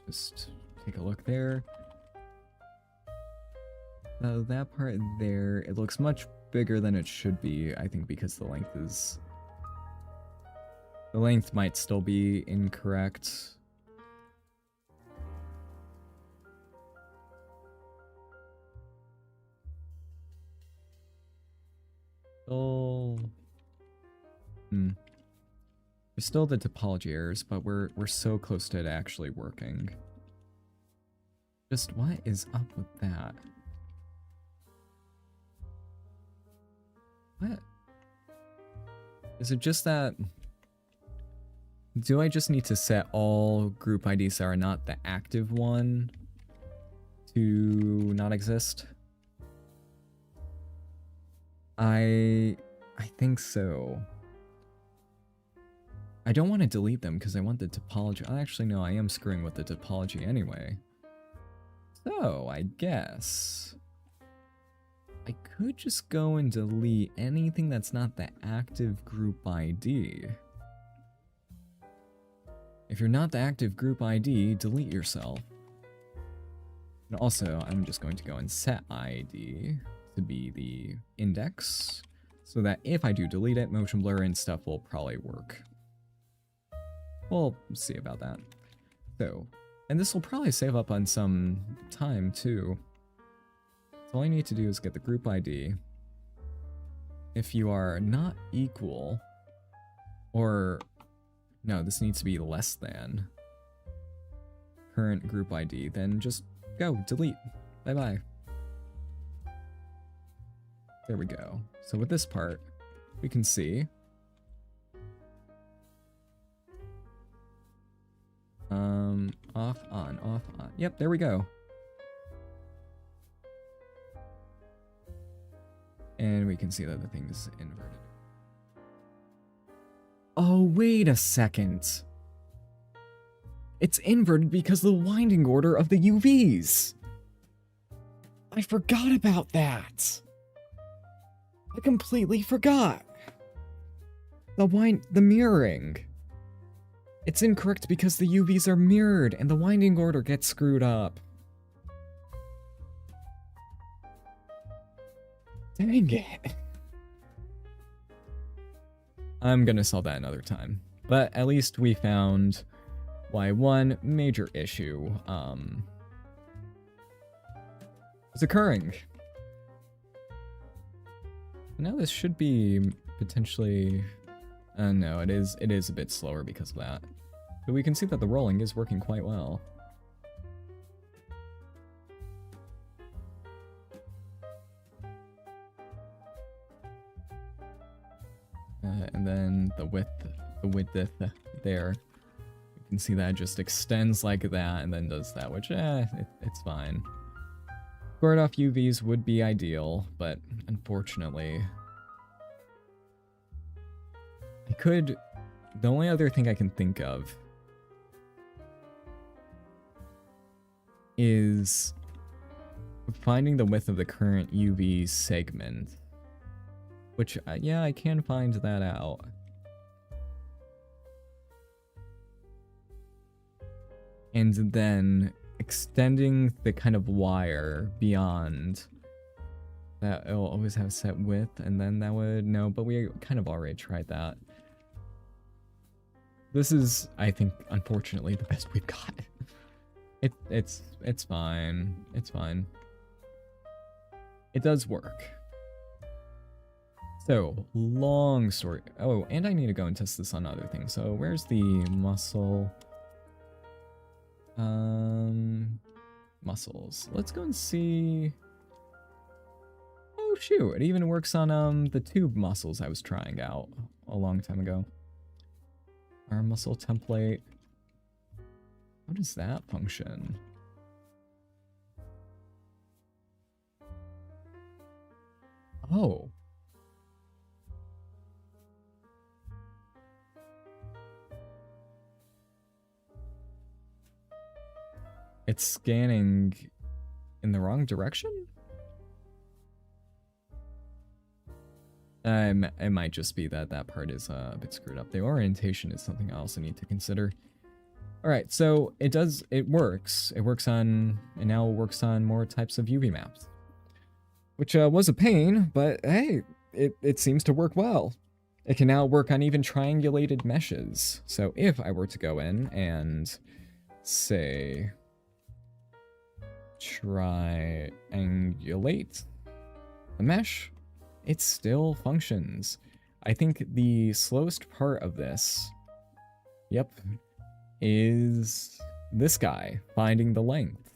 Just take a look there. That part there, it looks much bigger than it should be, I think, because the length is... The length might still be incorrect. Still... There's still the topology errors, but we're so close to it actually working. Just what is up with that? What? Is it just that... Do I just need to set all group IDs that are not the active one to not exist? I think so. I don't want to delete them because I want the topology. Actually, no, I am screwing with the topology anyway. So, I guess I could just go and delete anything that's not the active group ID. If you're not the active group ID, delete yourself. And also, I'm just going to go and set ID to be the index, so that if I do delete it, motion blur and stuff will probably work. We'll see about that. So, and this will probably save up on some time too. So all I need to do is get the group ID. If you are not equal, or no, this needs to be less than current group ID, then just go, delete, bye-bye. There we go. So with this part, we can see off, on, off, on. Yep, there we go. And we can see that the thing is inverted. Oh, wait a second. It's inverted because of the winding order of the UVs. I forgot about that. I completely forgot. The mirroring. It's incorrect because the UVs are mirrored and the winding order gets screwed up. Dang it. I'm gonna solve that another time. But at least we found why one major issue is occurring. Now this should be potentially... no, it is a bit slower because of that. But we can see that the rolling is working quite well. And then the width there. You can see that it just extends like that and then does that, which, it's fine. Squared off UVs would be ideal, but unfortunately... The only other thing I can think of is finding the width of the current UV segment. Which, yeah, I can find that out. And then extending the kind of wire beyond that, it'll always have set width, and then that would... No, but we kind of already tried that. This is, I think, unfortunately, the best we've got. It's fine. It's fine. It does work. So, long story. Oh, and I need to go and test this on other things. So, where's the muscle? Muscles. Let's go and see. Oh shoot, it even works on the tube muscles I was trying out a long time ago. Arm muscle template. How does that function? Oh. It's scanning in the wrong direction? It might just be that that part is a bit screwed up. The orientation is something else I need to consider. Alright, so it works. It works on, and now it works on more types of UV maps. Which was a pain, but hey, it seems to work well. It can now work on even triangulated meshes. So if I were to go in and say triangulate the mesh, it still functions. I think the slowest part of this, yep, is this guy, finding the length.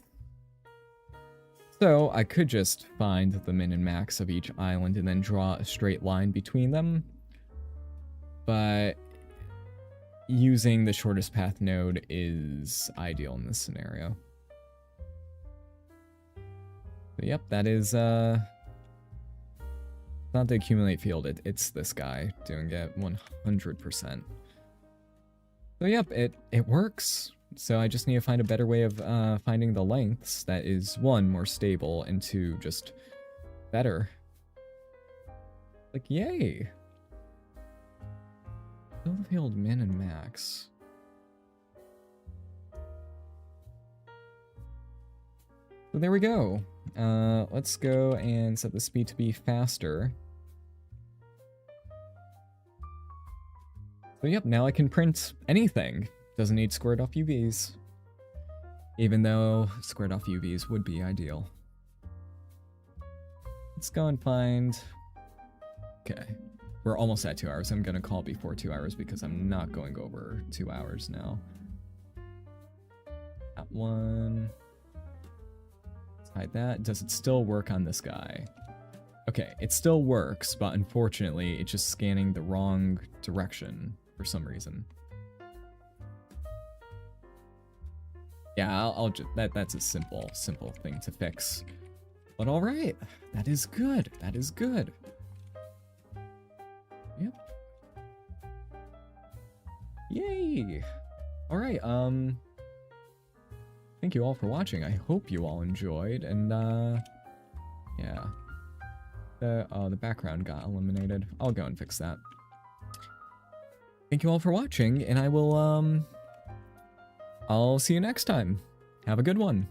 So I could just find the min and max of each island and then draw a straight line between them. But using the shortest path node is ideal in this scenario. But yep, that is not the accumulate field, it's this guy doing it 100%. So yep, it works. So I just need to find a better way of finding the lengths that is, one, more stable, and two, just better. Like, yay! Fill the field min and max. So there we go. Let's go and set the speed to be faster. So yep, now I can print anything. Doesn't need squared off UVs. Even though squared off UVs would be ideal. Let's go and find... Okay. We're almost at 2 hours. I'm gonna call before 2 hours because I'm not going over 2 hours now. That one. Let's hide that. Does it still work on this guy? Okay, it still works, but unfortunately, it's just scanning the wrong direction for some reason. Yeah, I'll just that's a simple thing to fix. But all right, that is good. That is good. Yep. Yay! All right. Thank you all for watching. I hope you all enjoyed. And yeah. The background got eliminated. I'll go and fix that. Thank you all for watching, and I will I'll see you next time. Have a good one.